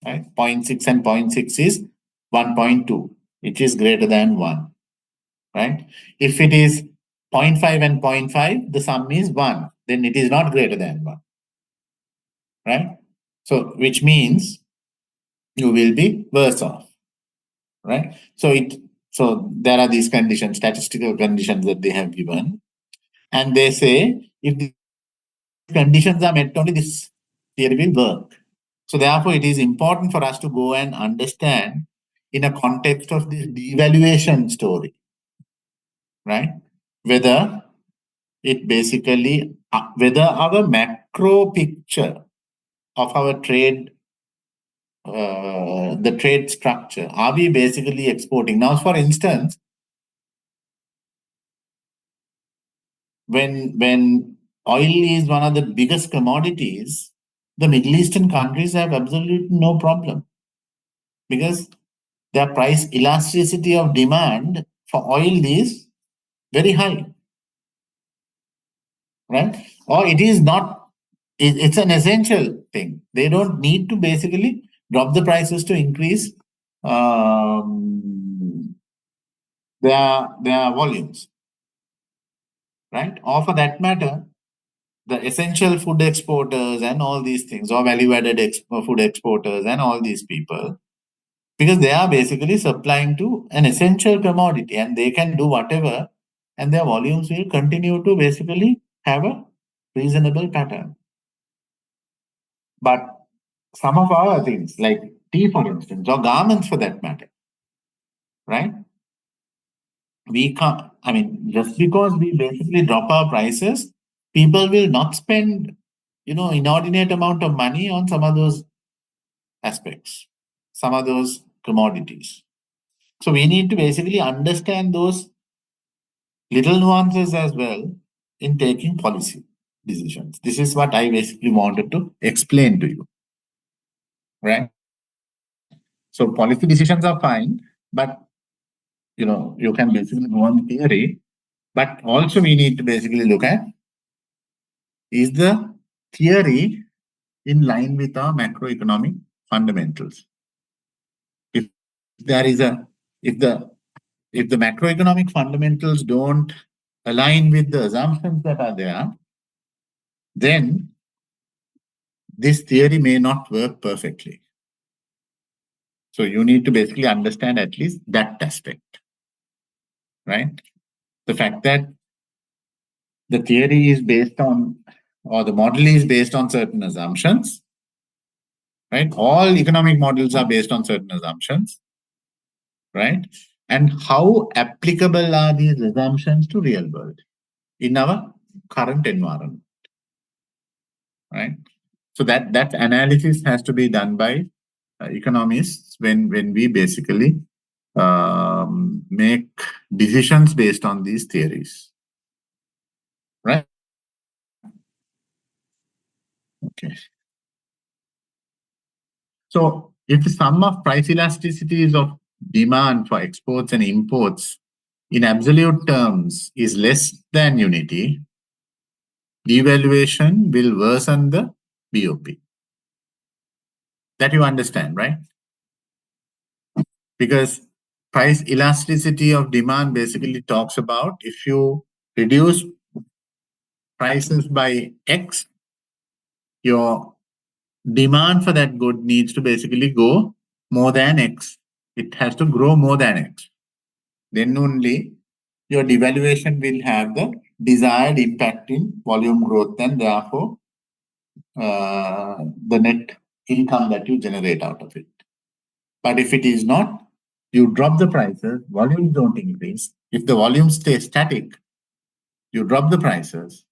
Right? 0.6 and 0.6 is 1.2, which is greater than 1. right? If it is 0.5 and 0.5, the sum is 1, then it is not greater than 1, right? So, which means you will be worse off, right? So there are these conditions, statistical conditions that they have given, and they say if the conditions are met, only this theory will work. So therefore, it is important for us to go and understand in a context of this devaluation story, right? Whether it basically, whether our macro picture of our trade, the trade structure, are we basically exporting? Now, for instance, when oil is one of the biggest commodities, the Middle Eastern countries have absolutely no problem because their price elasticity of demand for oil is very high, right? Or it is not, it's an essential thing. They don't need to basically drop the prices to increase their volumes, right? Or for that matter, the essential food exporters and all these things, or value-added food exporters and all these people, because they are basically supplying to an essential commodity and they can do whatever and their volumes will continue to basically have a reasonable pattern. But some of our things, like tea, for instance, or garments for that matter, right? We can't, I mean, just because we basically drop our prices, people will not spend, inordinate amount of money on some of those aspects, some of those commodities. So we need to basically understand those little nuances as well in taking policy decisions. This is what I basically wanted to explain to you, right? So policy decisions are fine, but you can basically go on theory, but also we need to basically look at, is the theory in line with our macroeconomic fundamentals? If there is if the macroeconomic fundamentals don't align with the assumptions that are there, then this theory may not work perfectly. So you need to basically understand at least that aspect, right? The fact that the theory is based on, or the model is based on certain assumptions, right? All economic models are based on certain assumptions, right? And how applicable are these assumptions to real world in our current environment, right? So that analysis has to be done by economists when we basically make decisions based on these theories, right? Okay. So if the sum of price elasticities of demand for exports and imports in absolute terms is less than unity, devaluation will worsen the BOP. That you understand, right? Because price elasticity of demand basically talks about if you reduce prices by X, your demand for that good needs to basically go more than X. It has to grow more than X. Then only your devaluation will have the desired impact in volume growth and therefore the net income that you generate out of it. But if it is not, you drop the prices, volumes don't increase. If the volumes stay static, you drop the prices,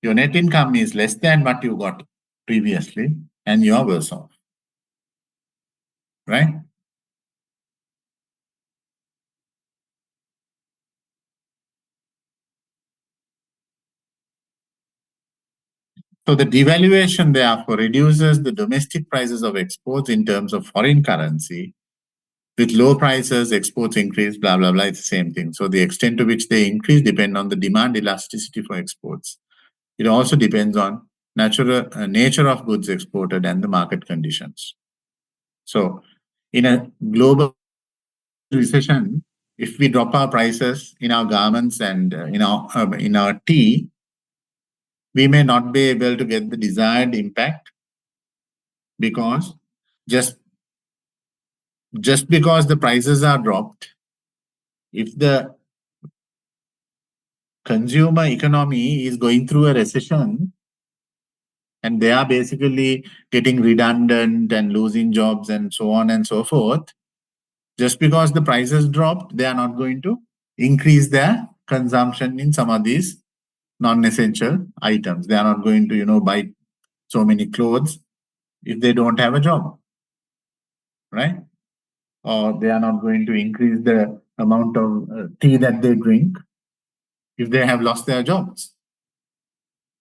your net income is less than what you got previously, and you are worse off, right? So the devaluation therefore reduces the domestic prices of exports in terms of foreign currency. With low prices, exports increase, blah, blah, blah, it's the same thing. So the extent to which they increase depend on the demand elasticity for exports. It also depends on nature of goods exported and the market conditions. So in a global recession, if we drop our prices in our garments and in our tea, we may not be able to get the desired impact, because just because the prices are dropped, if the consumer economy is going through a recession and they are basically getting redundant and losing jobs and so on and so forth, just because the prices dropped, they are not going to increase their consumption in some of these non-essential items. They are not going to, buy so many clothes if they don't have a job, right? Or they are not going to increase the amount of tea that they drink if they have lost their jobs.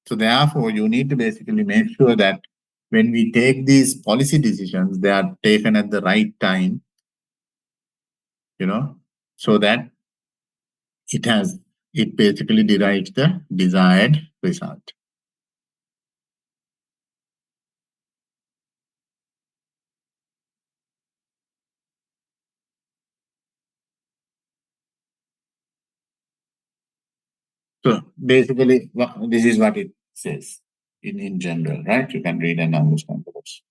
So therefore, you need to basically make sure that when we take these policy decisions, they are taken at the right time, so that it basically derives the desired result. So basically, this is what it says in general, right? You can read and understand the rest.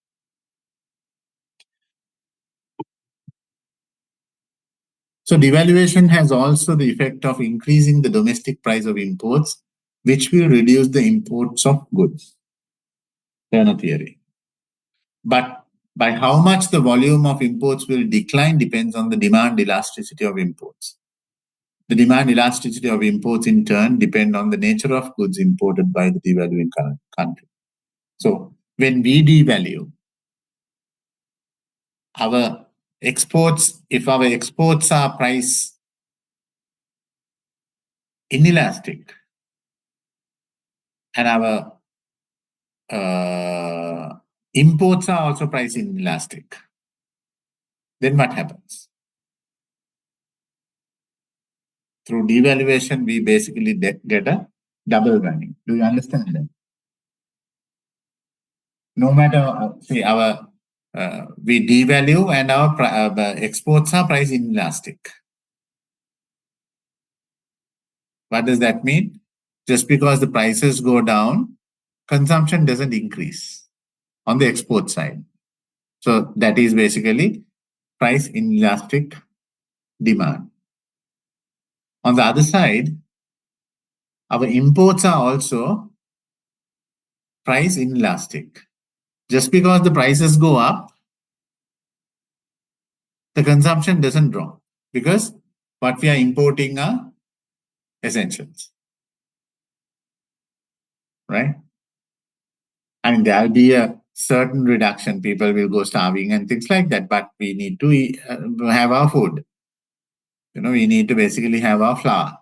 So devaluation has also the effect of increasing the domestic price of imports, which will reduce the imports of goods. Turner theory. But by how much the volume of imports will decline depends on the demand elasticity of imports. The demand elasticity of imports in turn depend on the nature of goods imported by the devaluing country. So when we devalue our exports, if our exports are price inelastic and our imports are also price inelastic, then what happens? Through devaluation, we basically get a double whammy. Do you understand that? No matter, we devalue and our exports are price inelastic. What does that mean? Just because the prices go down, consumption doesn't increase on the export side. So that is basically price inelastic demand. On the other side, our imports are also price inelastic. Just because the prices go up, the consumption doesn't drop, because what we are importing are essentials, right? I mean, there'll be a certain reduction. People will go starving and things like that, but we need to have our food. We need to basically have our flour.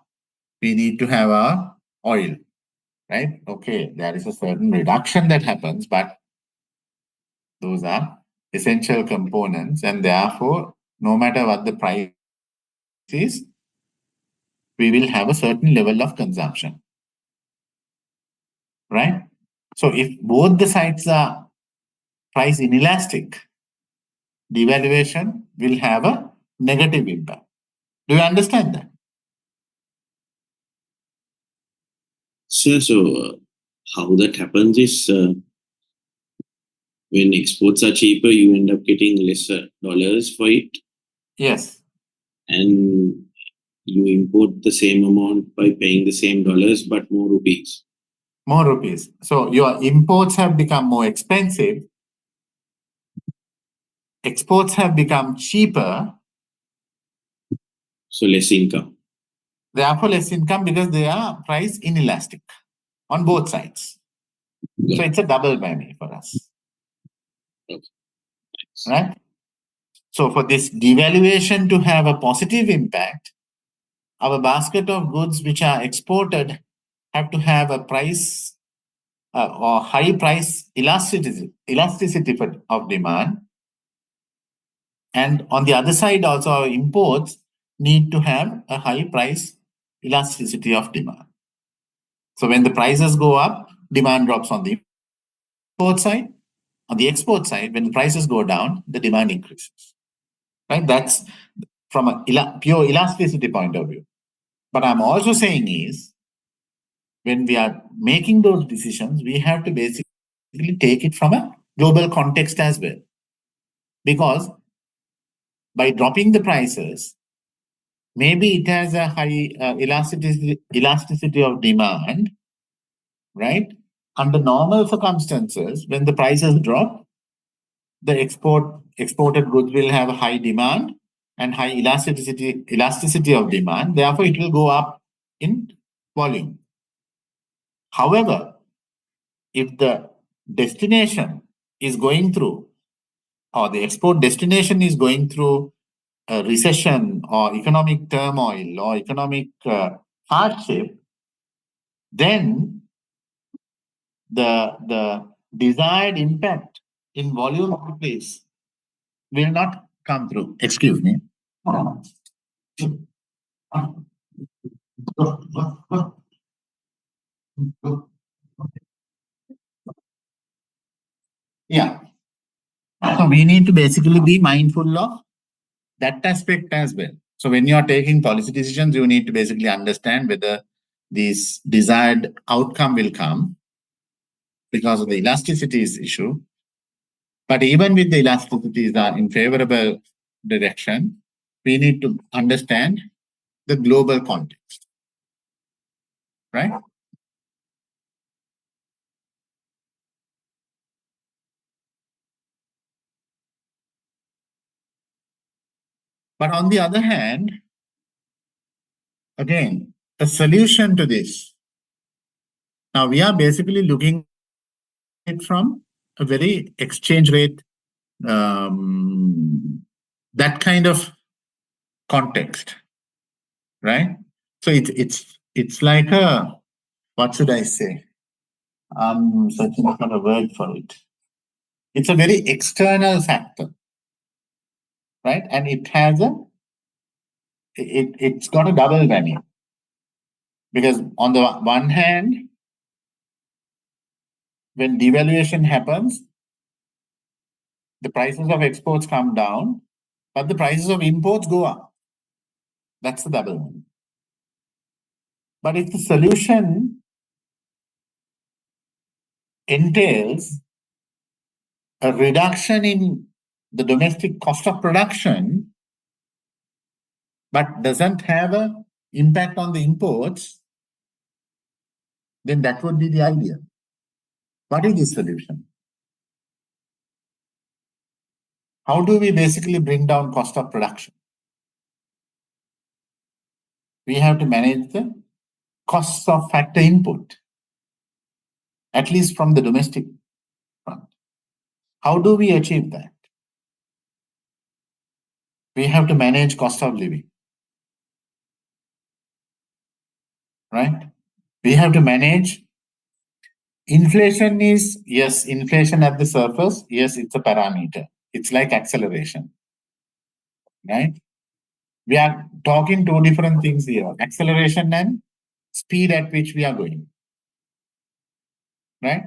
We need to have our oil, right? Okay, there is a certain reduction that happens, but those are essential components, and therefore, no matter what the price is, we will have a certain level of consumption, right? So if both the sides are price inelastic, devaluation will have a negative impact. Do you understand that?
Sir, so how that happens is when exports are cheaper, you end up getting lesser dollars for it,
Yes.
and you import the same amount by paying the same dollars but more rupees.
More rupees. So your imports have become more expensive. Exports have become cheaper.
So less income.
Therefore, less income because they are price inelastic on both sides.
Yeah.
So it's a double whammy for us.
Okay.
Right? So for this devaluation to have a positive impact, our basket of goods which are exported have to have a price or high price elasticity of demand. And on the other side, also our imports need to have a high price elasticity of demand. So when the prices go up, demand drops on the import side. On the export side, when the prices go down, the demand increases. Right? That's from a pure elasticity point of view. But I'm also saying is, when we are making those decisions, we have to basically take it from a global context as well. Because by dropping the prices, maybe it has a high elasticity of demand, right? Under normal circumstances, when the prices drop, the exported goods will have a high demand and high elasticity of demand. Therefore, it will go up in volume. However, if the destination is going through, or the export destination is going through a recession or economic turmoil or economic hardship, then the desired impact in volume increase will not come through. Excuse me. Yeah. So we need to basically be mindful of that aspect as well. So when you are taking policy decisions, you need to basically understand whether this desired outcome will come because of the elasticities issue. But even with the elasticities are in favorable direction, we need to understand the global context, right? But on the other hand, again, a solution to this. Now we are basically looking at it from a very exchange rate, that kind of context, right? So it's like a, what should I say? I'm searching for a word for it. It's a very external factor, right? And it's got a double whammy. Because on the one hand, when devaluation happens, the prices of exports come down, but the prices of imports go up. That's the double whammy. But if the solution entails a reduction in the domestic cost of production, but doesn't have an impact on the imports, then that would be the idea. What is the solution? How do we basically bring down cost of production? We have to manage the costs of factor input, at least from the domestic front. How do we achieve that? We have to manage cost of living, right? We have to manage inflation. Is, yes, inflation at the surface, yes, it's a parameter. It's like acceleration, right? We are talking two different things here, acceleration and speed at which we are going, right?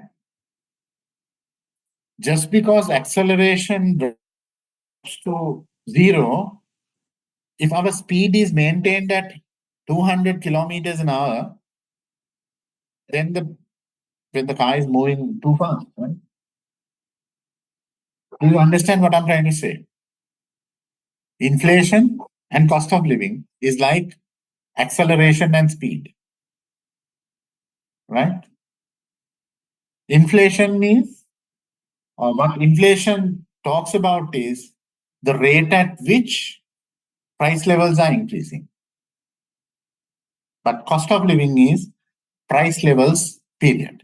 Just because acceleration drops to 0, if our speed is maintained at 200 kilometers an hour, then when the car is moving too fast, right? Do you understand what I'm trying to say? Inflation and cost of living is like acceleration and speed, right? Inflation means, or what inflation talks about is the rate at which price levels are increasing. But cost of living is price levels, period.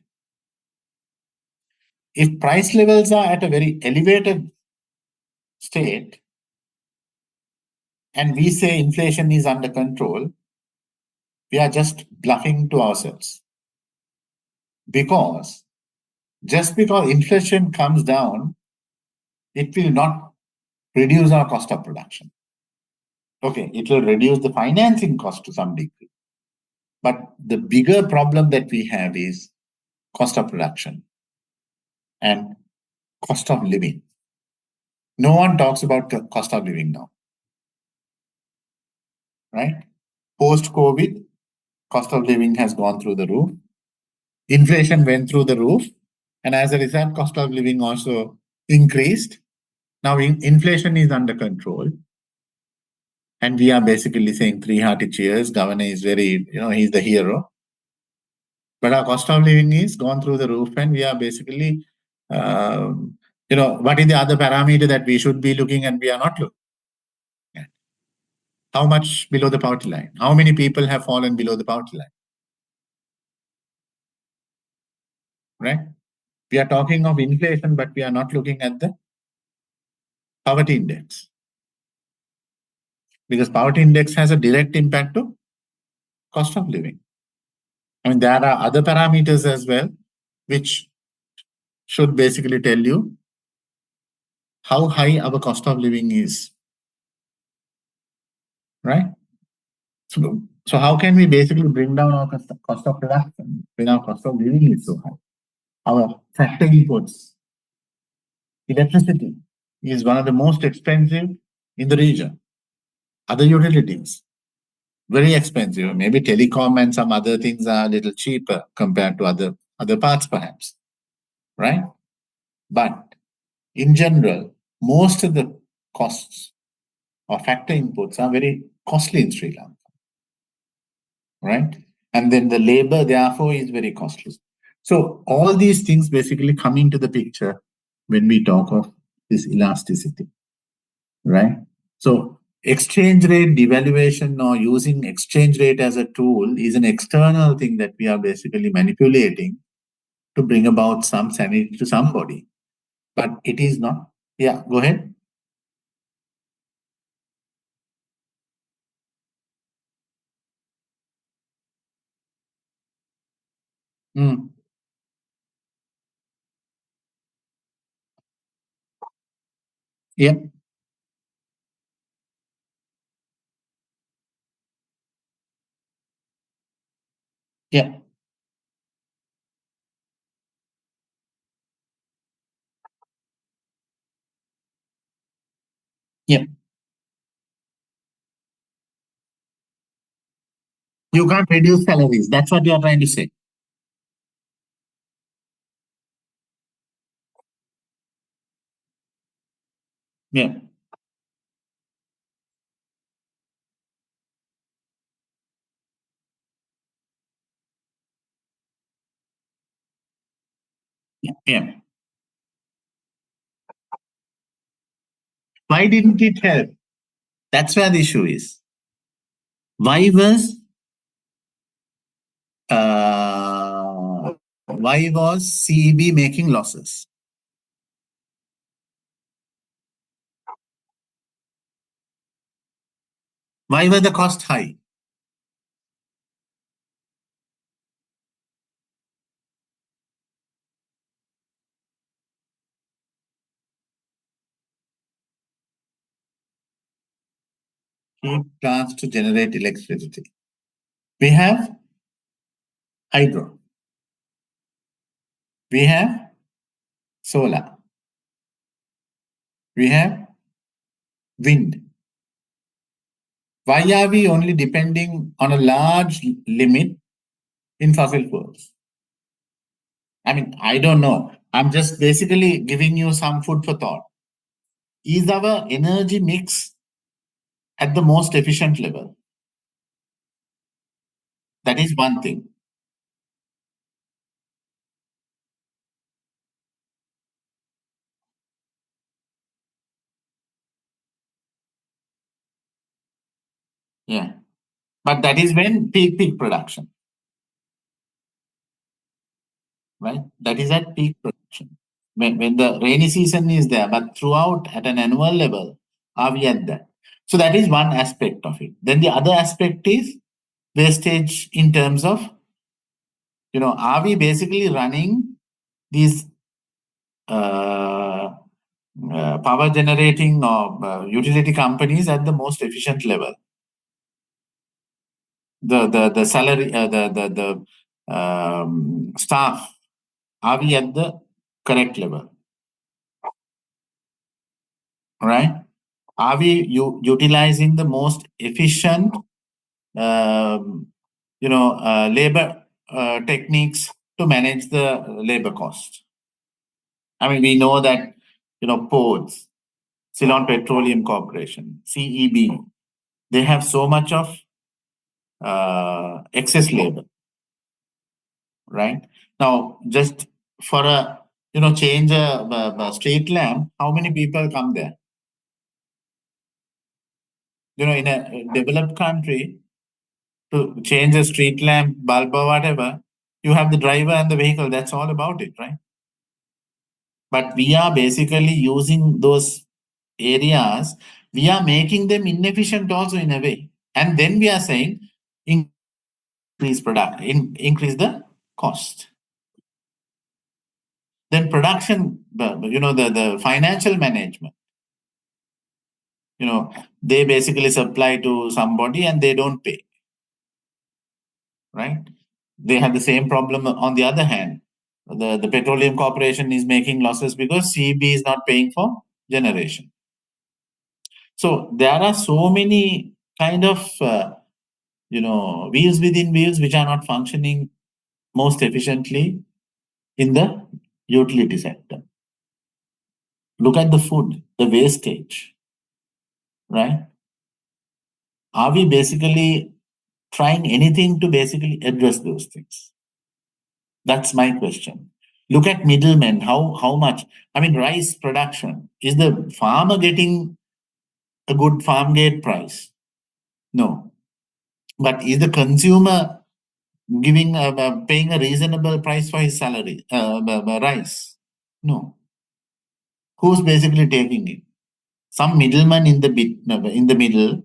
If price levels are at a very elevated state, and we say inflation is under control, we are just bluffing to ourselves. Because just because inflation comes down, it will not reduce our cost of production. Okay, it will reduce the financing cost to some degree. But the bigger problem that we have is cost of production and cost of living. No one talks about cost of living now. right? Post-COVID, cost of living has gone through the roof. Inflation went through the roof. And as a result, cost of living also increased. Now inflation is under control. And we are basically saying 3 hearty cheers. Governor is very, he's the hero. But our cost of living is gone through the roof, and we are basically, what is the other parameter that we should be looking and we are not looking at? How much below the poverty line? How many people have fallen below the poverty line? Right? We are talking of inflation, but we are not looking at the poverty index. Because poverty index has a direct impact to cost of living. I mean, there are other parameters as well, which should basically tell you how high our cost of living is. Right? So how can we basically bring down our cost of production when our cost of living is so high? Our factor inputs, electricity is one of the most expensive in the region. Other utilities, very expensive. Maybe telecom and some other things are a little cheaper compared to other parts perhaps, right? But in general, most of the costs or factor inputs are very costly in Sri Lanka, right? And then the labor, therefore, is very costly. So all these things basically come into the picture when we talk of this elasticity, right? So exchange rate devaluation or using exchange rate as a tool is an external thing that we are basically manipulating to bring about some sanity to somebody. But it is not. Yeah, go ahead. Mm. Yeah. Yeah. Yeah. You can't reduce salaries. That's what you are trying to say. Yeah. Yeah. Yeah. Why didn't it help? That's where the issue is. Why was CEB making losses? Why were the costs high? Heat plants to generate electricity. We have hydro. We have solar. We have wind. Why are we only depending on a large limit in fossil fuels? I mean, I don't know. I'm just basically giving you some food for thought. Is our energy mix at the most efficient level? That is one thing. Yeah. But that is when peak production, right? That is at peak production. When the rainy season is there, but throughout at an annual level, are we at that? So that is one aspect of it. Then the other aspect is wastage in terms of, are we basically running these power generating or utility companies at the most efficient level? The salary, the staff, are we at the correct level? Right? Are we utilizing the most efficient labor techniques to manage the labor cost. I mean, we know that, ports, Ceylon Petroleum Corporation, CEB, they have so much of excess labor, right? Now, just for change a street lamp, how many people come there? In a developed country, to change a street lamp, bulb or whatever, you have the driver and the vehicle. That's all about it, right? But we are basically using those areas, we are making them inefficient also in a way. And then we are saying increase increase the cost. Then production, the financial management, they basically supply to somebody and they don't pay, right? They have the same problem on the other hand. The petroleum corporation is making losses because CB is not paying for generation. So there are so many kind of wheels within wheels which are not functioning most efficiently in the utility sector. Look at the food, the wastage, right? Are we basically trying anything to basically address those things? That's my question. Look at middlemen, how much? I mean, rice production. Is the farmer getting a good farm gate price? No. But is the consumer paying a reasonable price for his salary, rice? No. Who's basically taking it? Some middleman in the middle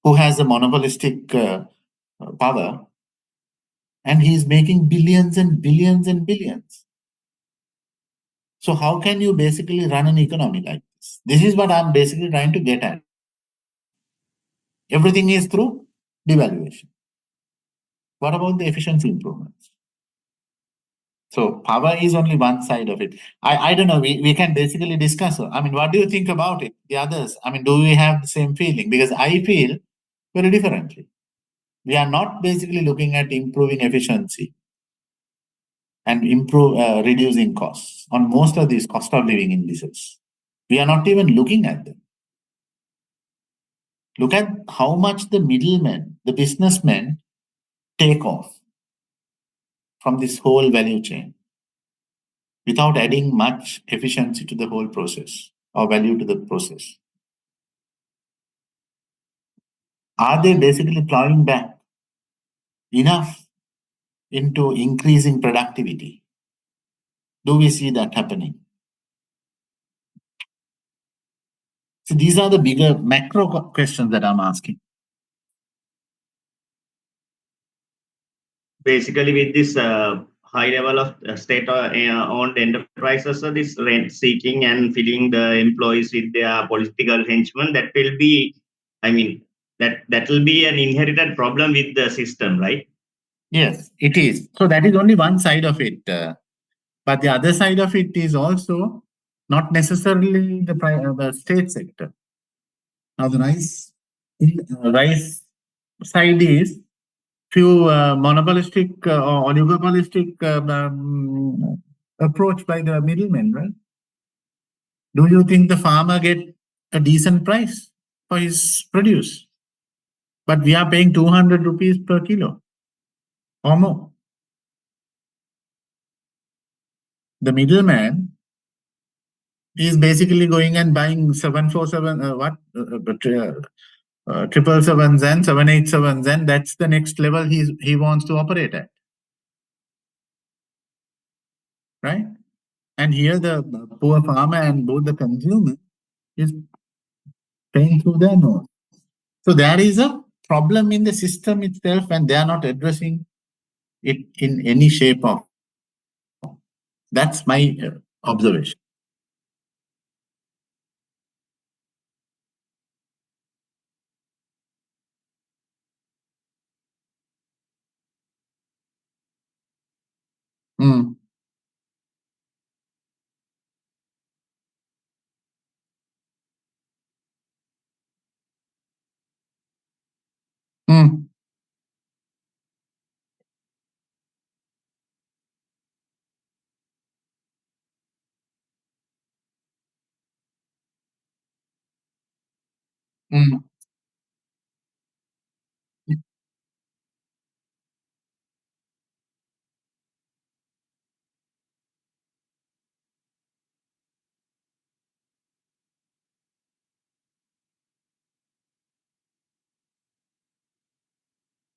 who has a monopolistic power, and he's making billions and billions and billions. So how can you basically run an economy like this? This is what I'm basically trying to get at. Everything is through devaluation. What about the efficiency improvements? So power is only one side of it. I don't know. We can basically discuss. I mean, what do you think about it? The others. I mean, do we have the same feeling? Because I feel very differently. We are not basically looking at improving efficiency and reducing costs on most of these cost of living indices. We are not even looking at them. Look at how much the middlemen, the businessmen, take off from this whole value chain without adding much efficiency to the whole process or value to the process. Are they basically plowing back enough into increasing productivity? Do we see that happening? So these are the bigger macro questions that I'm asking.
Basically, with this high level of state-owned enterprises, this rent seeking and filling the employees with their political henchmen, that will be, I mean, that will be an inherited problem with the system, right?
Yes, it is. So that is only one side of it. But the other side of it is also not necessarily the state sector. Now the rice side is few monopolistic or oligopolistic approach by the middlemen, right? Do you think the farmer get a decent price for his produce? But we are paying 200 rupees per kilo or more. The middleman is basically going and buying 747, 777s and 787s, and that's the next level he wants to operate at, right? And here the poor farmer and both the consumer is paying through their nose. So there is a problem in the system itself, and they are not addressing it in any shape of. That's my observation. Mm. Mm. Mm.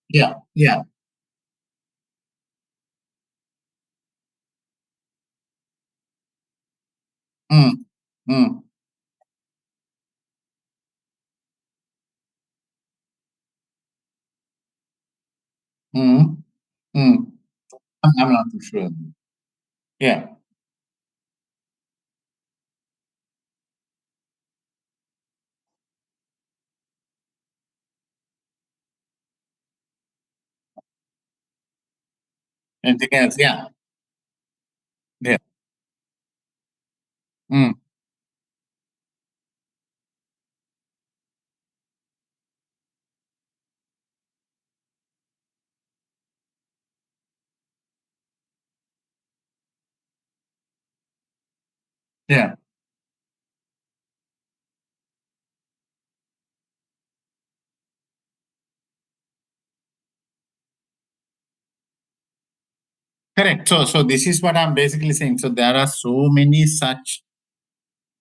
Yeah, yeah. Mm. Mm. Mm. Mm. I'm not too sure. Yeah. Anything else? Yeah. Yeah. Mm. Yeah. Correct. So this is what I'm basically saying. So there are so many such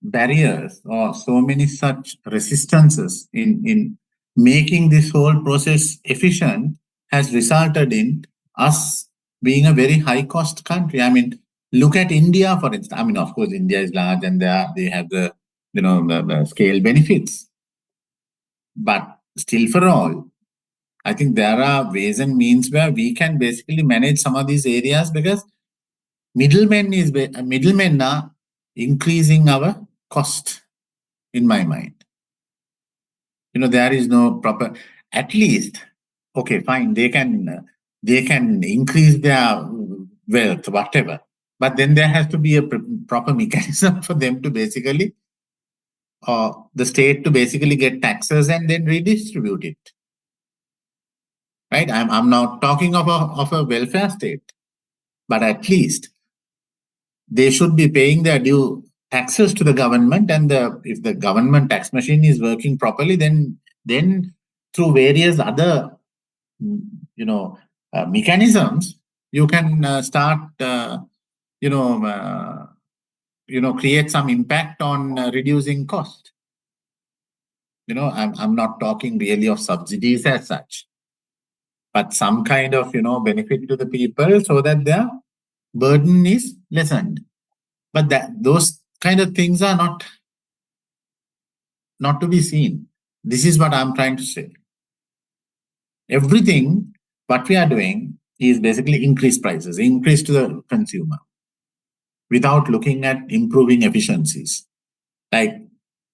barriers or so many such resistances in making this whole process efficient has resulted in us being a very high cost country. I mean, look at India, for instance. I mean, of course, India is large and they have the the scale benefits. But still for all, I think there are ways and means where we can basically manage some of these areas because middlemen are increasing our cost in my mind. There is no proper, at least, okay, fine, they can increase their wealth, whatever. But then there has to be a proper mechanism for them to basically, the state to basically get taxes and then redistribute it. Right? I'm not talking of a welfare state, but at least they should be paying their due taxes to the government, and if the government tax machine is working properly, then through various other mm, you know mechanisms you can start create some impact on reducing cost. I'm not talking really of subsidies as such, but some kind of benefit to the people so that their burden is lessened. But that those kind of things are not to be seen. This is what I'm trying to say. Everything what we are doing is basically increase prices, increase to the consumer without looking at improving efficiencies. Like,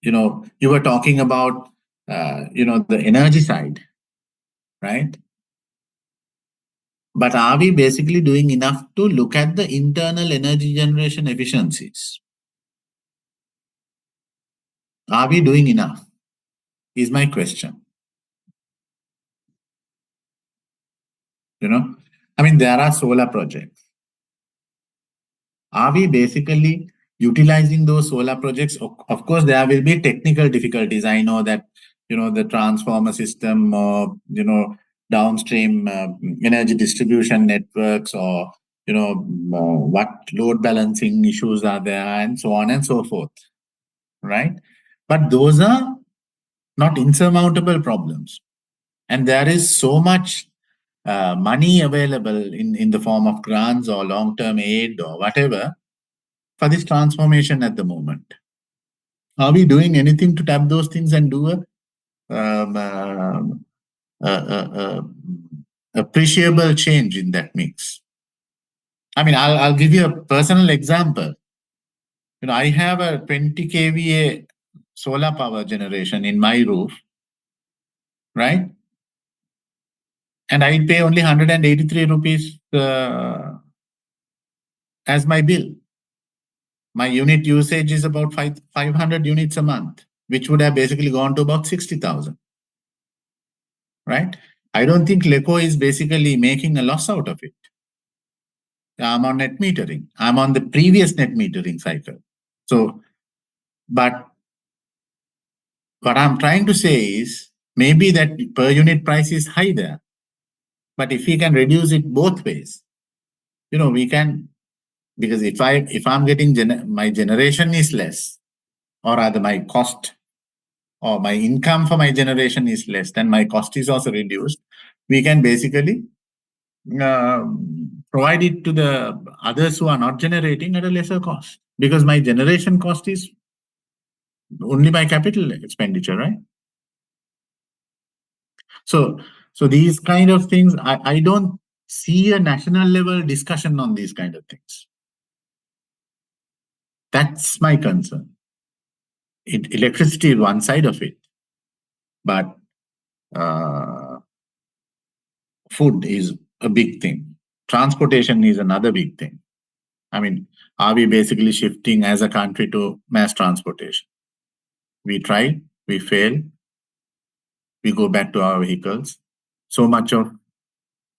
you were talking about, the energy side, right? But are we basically doing enough to look at the internal energy generation efficiencies? Are we doing enough? Is my question. I mean, there are solar projects. Are we basically utilizing those solar projects? Of course, there will be technical difficulties. I know that, the transformer system or, downstream energy distribution networks or, what load balancing issues are there and so on and so forth. Right? But those are not insurmountable problems. And there is so much money available in the form of grants or long-term aid or whatever for this transformation at the moment. Are we doing anything to tap those things and do um, uh, appreciable change in that mix? I mean, I'll give you a personal example. I have a 20 kVA solar power generation in my roof, right? And I pay only 183 rupees as my bill. My unit usage is about 500 units a month, which would have basically gone to about 60,000. Right? I don't think LECO is basically making a loss out of it. I'm on net metering. I'm on the previous net metering cycle. So, but what I'm trying to say is maybe that per unit price is high there. But if we can reduce it both ways, we can, because if I'm getting my generation is less, or rather my cost or my income for my generation is less, then my cost is also reduced. We can basically provide it to the others who are not generating at a lesser cost, because my generation cost is only my capital expenditure, right? So these kind of things, I don't see a national level discussion on these kind of things. That's my concern. Electricity is one side of it, but food is a big thing. Transportation is another big thing. I mean, are we basically shifting as a country to mass transportation? We try, we fail, we go back to our vehicles. So much of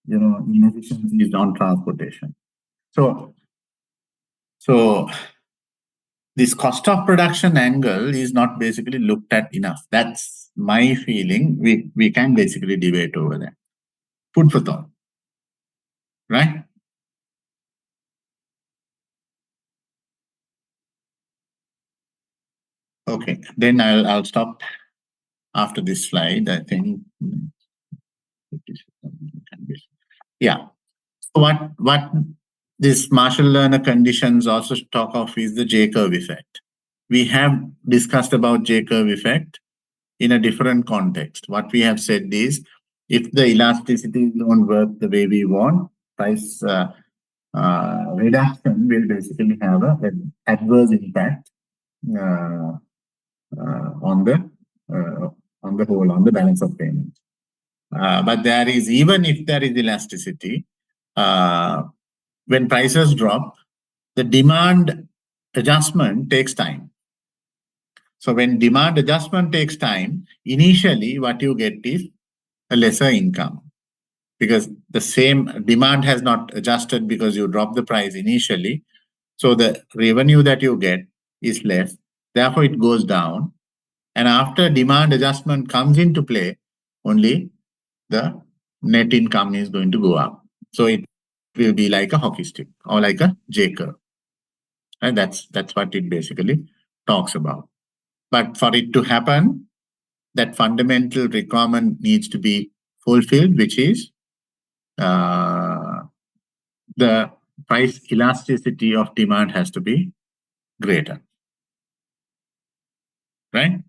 inefficiency is on transportation. So this cost of production angle is not basically looked at enough. That's my feeling. We can basically debate over that. Food for thought, right? Okay, then I'll stop after this slide. I think. Yeah. So what this Marshall Lerner conditions also talk of is the J-curve effect. We have discussed about J-curve effect in a different context. What we have said is, if the elasticity don't work the way we want, price reduction will basically have an adverse impact on the whole, on the balance of payments. But there is, even if there is elasticity, when prices drop, the demand adjustment takes time. So when demand adjustment takes time, initially what you get is a lesser income, because the same demand has not adjusted because you drop the price initially. So the revenue that you get is less. Therefore, it goes down. And after demand adjustment comes into play, only the net income is going to go up. So it will be like a hockey stick or like a J-curve. And that's what it basically talks about. But for it to happen, that fundamental requirement needs to be fulfilled, which is the price elasticity of demand has to be greater. Right?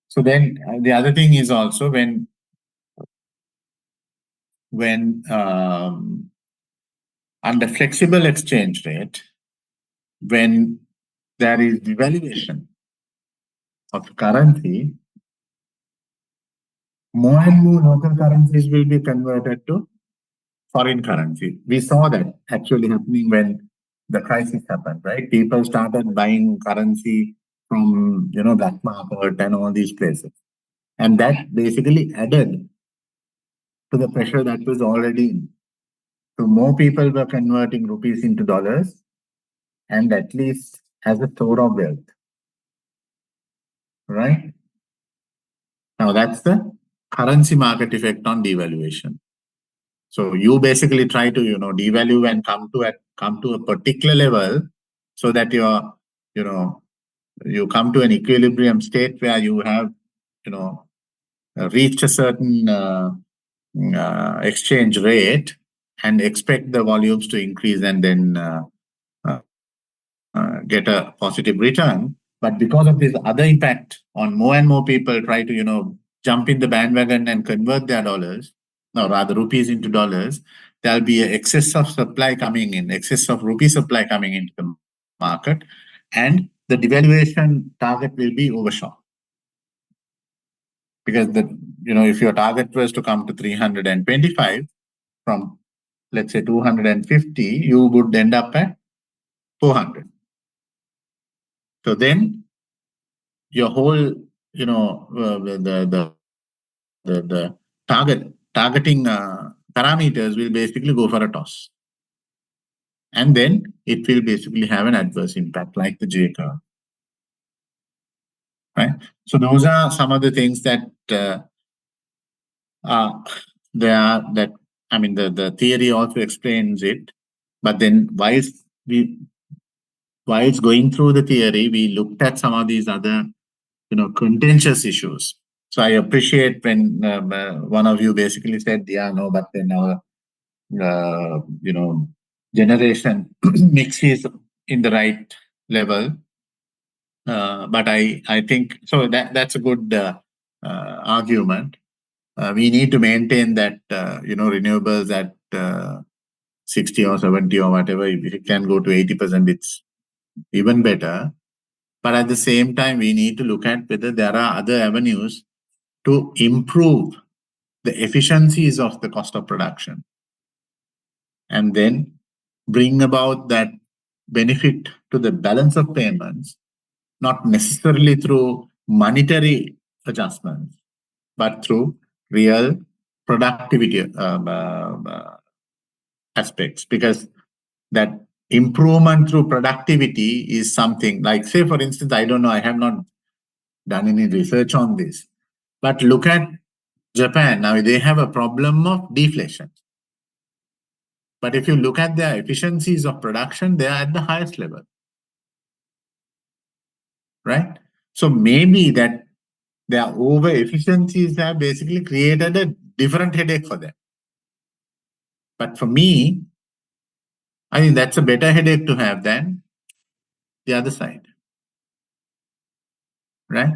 So then the other thing is also when under flexible exchange rate, when there is devaluation of currency, more and more local currencies will be converted to foreign currency. We saw that actually happening when the crisis happened, right? People started buying currency from, black market and all these places. And that basically added to the pressure that was already in. So more people were converting rupees into dollars, and at least as a store of wealth, right? Now that's the currency market effect on devaluation. So you basically try to, devalue and come to a particular level, so that you come to an equilibrium state where you have, reached a certain exchange rate and expect the volumes to increase and then get a positive return. But because of this other impact on more and more people try to, jump in the bandwagon and convert their dollars, or rather rupees into dollars, there'll be an excess of supply coming in, excess of rupee supply coming into the market, and the devaluation target will be overshot. Because if your target was to come to 325 from, let's say, 250, you would end up at 400. So then your whole, the targeting parameters will basically go for a toss. And then it will basically have an adverse impact like the J-curve. right? So those are some of the things that there are that, I mean, the theory also explains it, but then whilst going through the theory, we looked at some of these other, contentious issues. So I appreciate when one of you basically said, yeah, no, but then our, generation mix is in the right level. But I think, so that's a good argument. We need to maintain that, renewables at 60 or 70 or whatever. If it can go to 80%, it's even better. But at the same time, we need to look at whether there are other avenues to improve the efficiencies of the cost of production, and then bring about that benefit to the balance of payments, not necessarily through monetary adjustments, but through real productivity aspects. Because that improvement through productivity is something like, say, for instance, I don't know, I have not done any research on this, but look at Japan. Now they have a problem of deflation. But if you look at their efficiencies of production, they are at the highest level, right? So maybe that their over efficiencies have basically created a different headache for them. But for me, I think that's a better headache to have than the other side, right?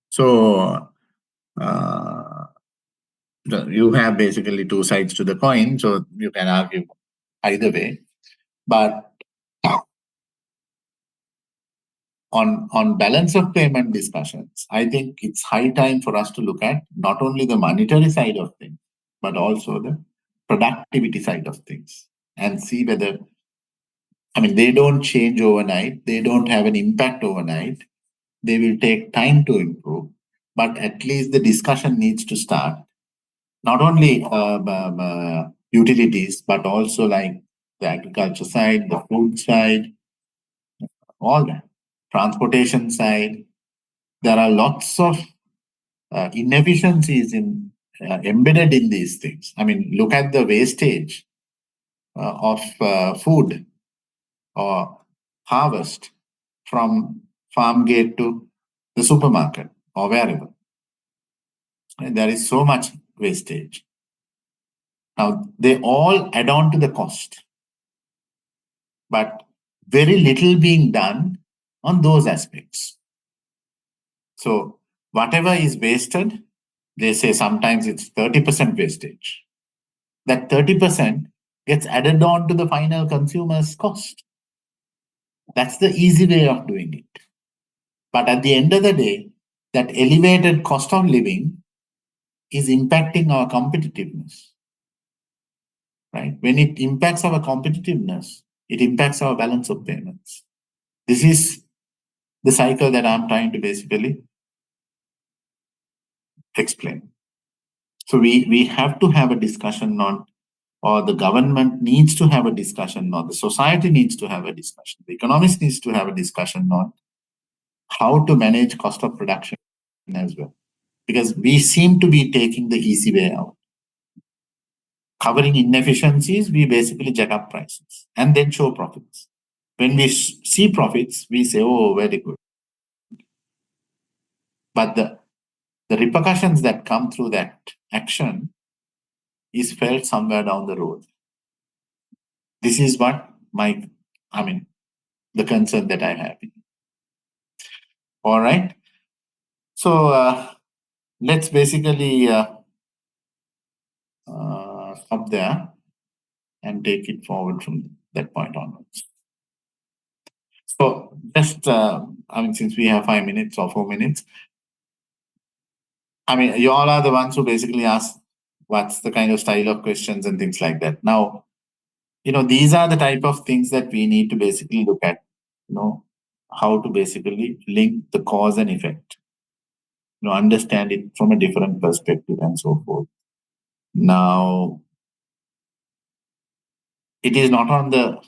So you have basically two sides to the coin, so you can argue either way. But on balance of payment discussions, I think it's high time for us to look at not only the monetary side of things, but also the productivity side of things, and see whether, I mean, they don't change overnight, they don't have an impact overnight, they will take time to improve, but at least the discussion needs to start. Not only utilities, but also like the agriculture side, the food side, all that, transportation side. There are lots of inefficiencies embedded in these things. I mean, look at the wastage of food or harvest from farm gate to the supermarket or wherever. And there is so much wastage. Now, they all add on to the cost, but very little being done on those aspects. So whatever is wasted, they say sometimes it's 30% wastage. That 30% gets added on to the final consumer's cost. That's the easy way of doing it. But at the end of the day, that elevated cost of living is impacting our competitiveness, right? When it impacts our competitiveness, it impacts our balance of payments. This is the cycle that I'm trying to basically explain. So we have to have a discussion on, or the government needs to have a discussion, or the society needs to have a discussion, the economist needs to have a discussion on how to manage cost of production as well. Because we seem to be taking the easy way out. Covering inefficiencies, we basically jack up prices and then show profits. When we see profits, we say, oh, very good. But the repercussions that come through that action is felt somewhere down the road. This is what the concern that I have. All right. So let's basically stop there and take it forward from that point onwards. So just, since we have 5 minutes or 4 minutes, you all are the ones who basically ask what's the kind of style of questions and things like that. Now, these are the type of things that we need to basically look at, how to basically link the cause and effect, understand it from a different perspective and so forth. Now, it is not on the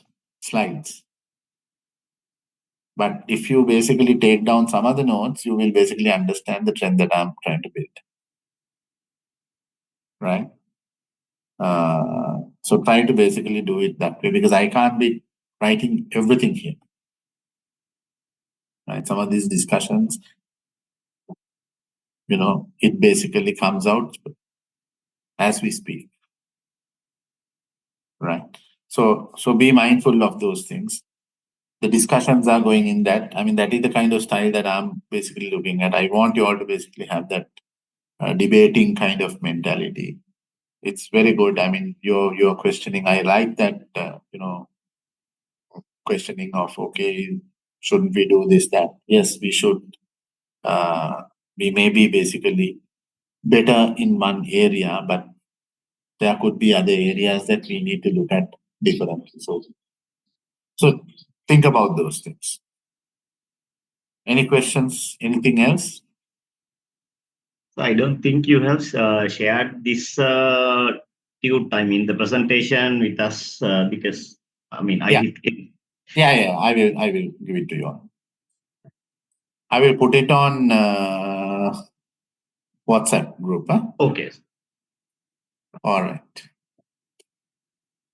slides, But if you basically take down some of the nodes, you will basically understand the trend that I'm trying to build. Right? So try to basically do it that way, because I can't be writing everything here. Right? Some of these discussions, it basically comes out as we speak. Right? So be mindful of those things. The discussions are going in that. I mean, that is the kind of style that I'm basically looking at. I want you all to basically have that debating kind of mentality. It's very good. I mean, you're questioning. I like that, questioning of, okay, shouldn't we do this, that? Yes, we should. We may be basically better in one area, but there could be other areas that we need to look at differently. So think about those things. Any questions? Anything else?
So I don't think you have shared this tute, I mean, the presentation with us because, I mean, I
Yeah.
did.
Yeah. I will give it to you. I will put it on WhatsApp group. Huh?
Okay.
All right.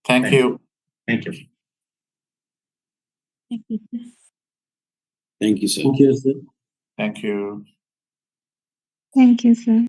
Thank you.
Thank you.
Thank you, sir.
Thank you, sir.
Thank you.
Thank you, sir.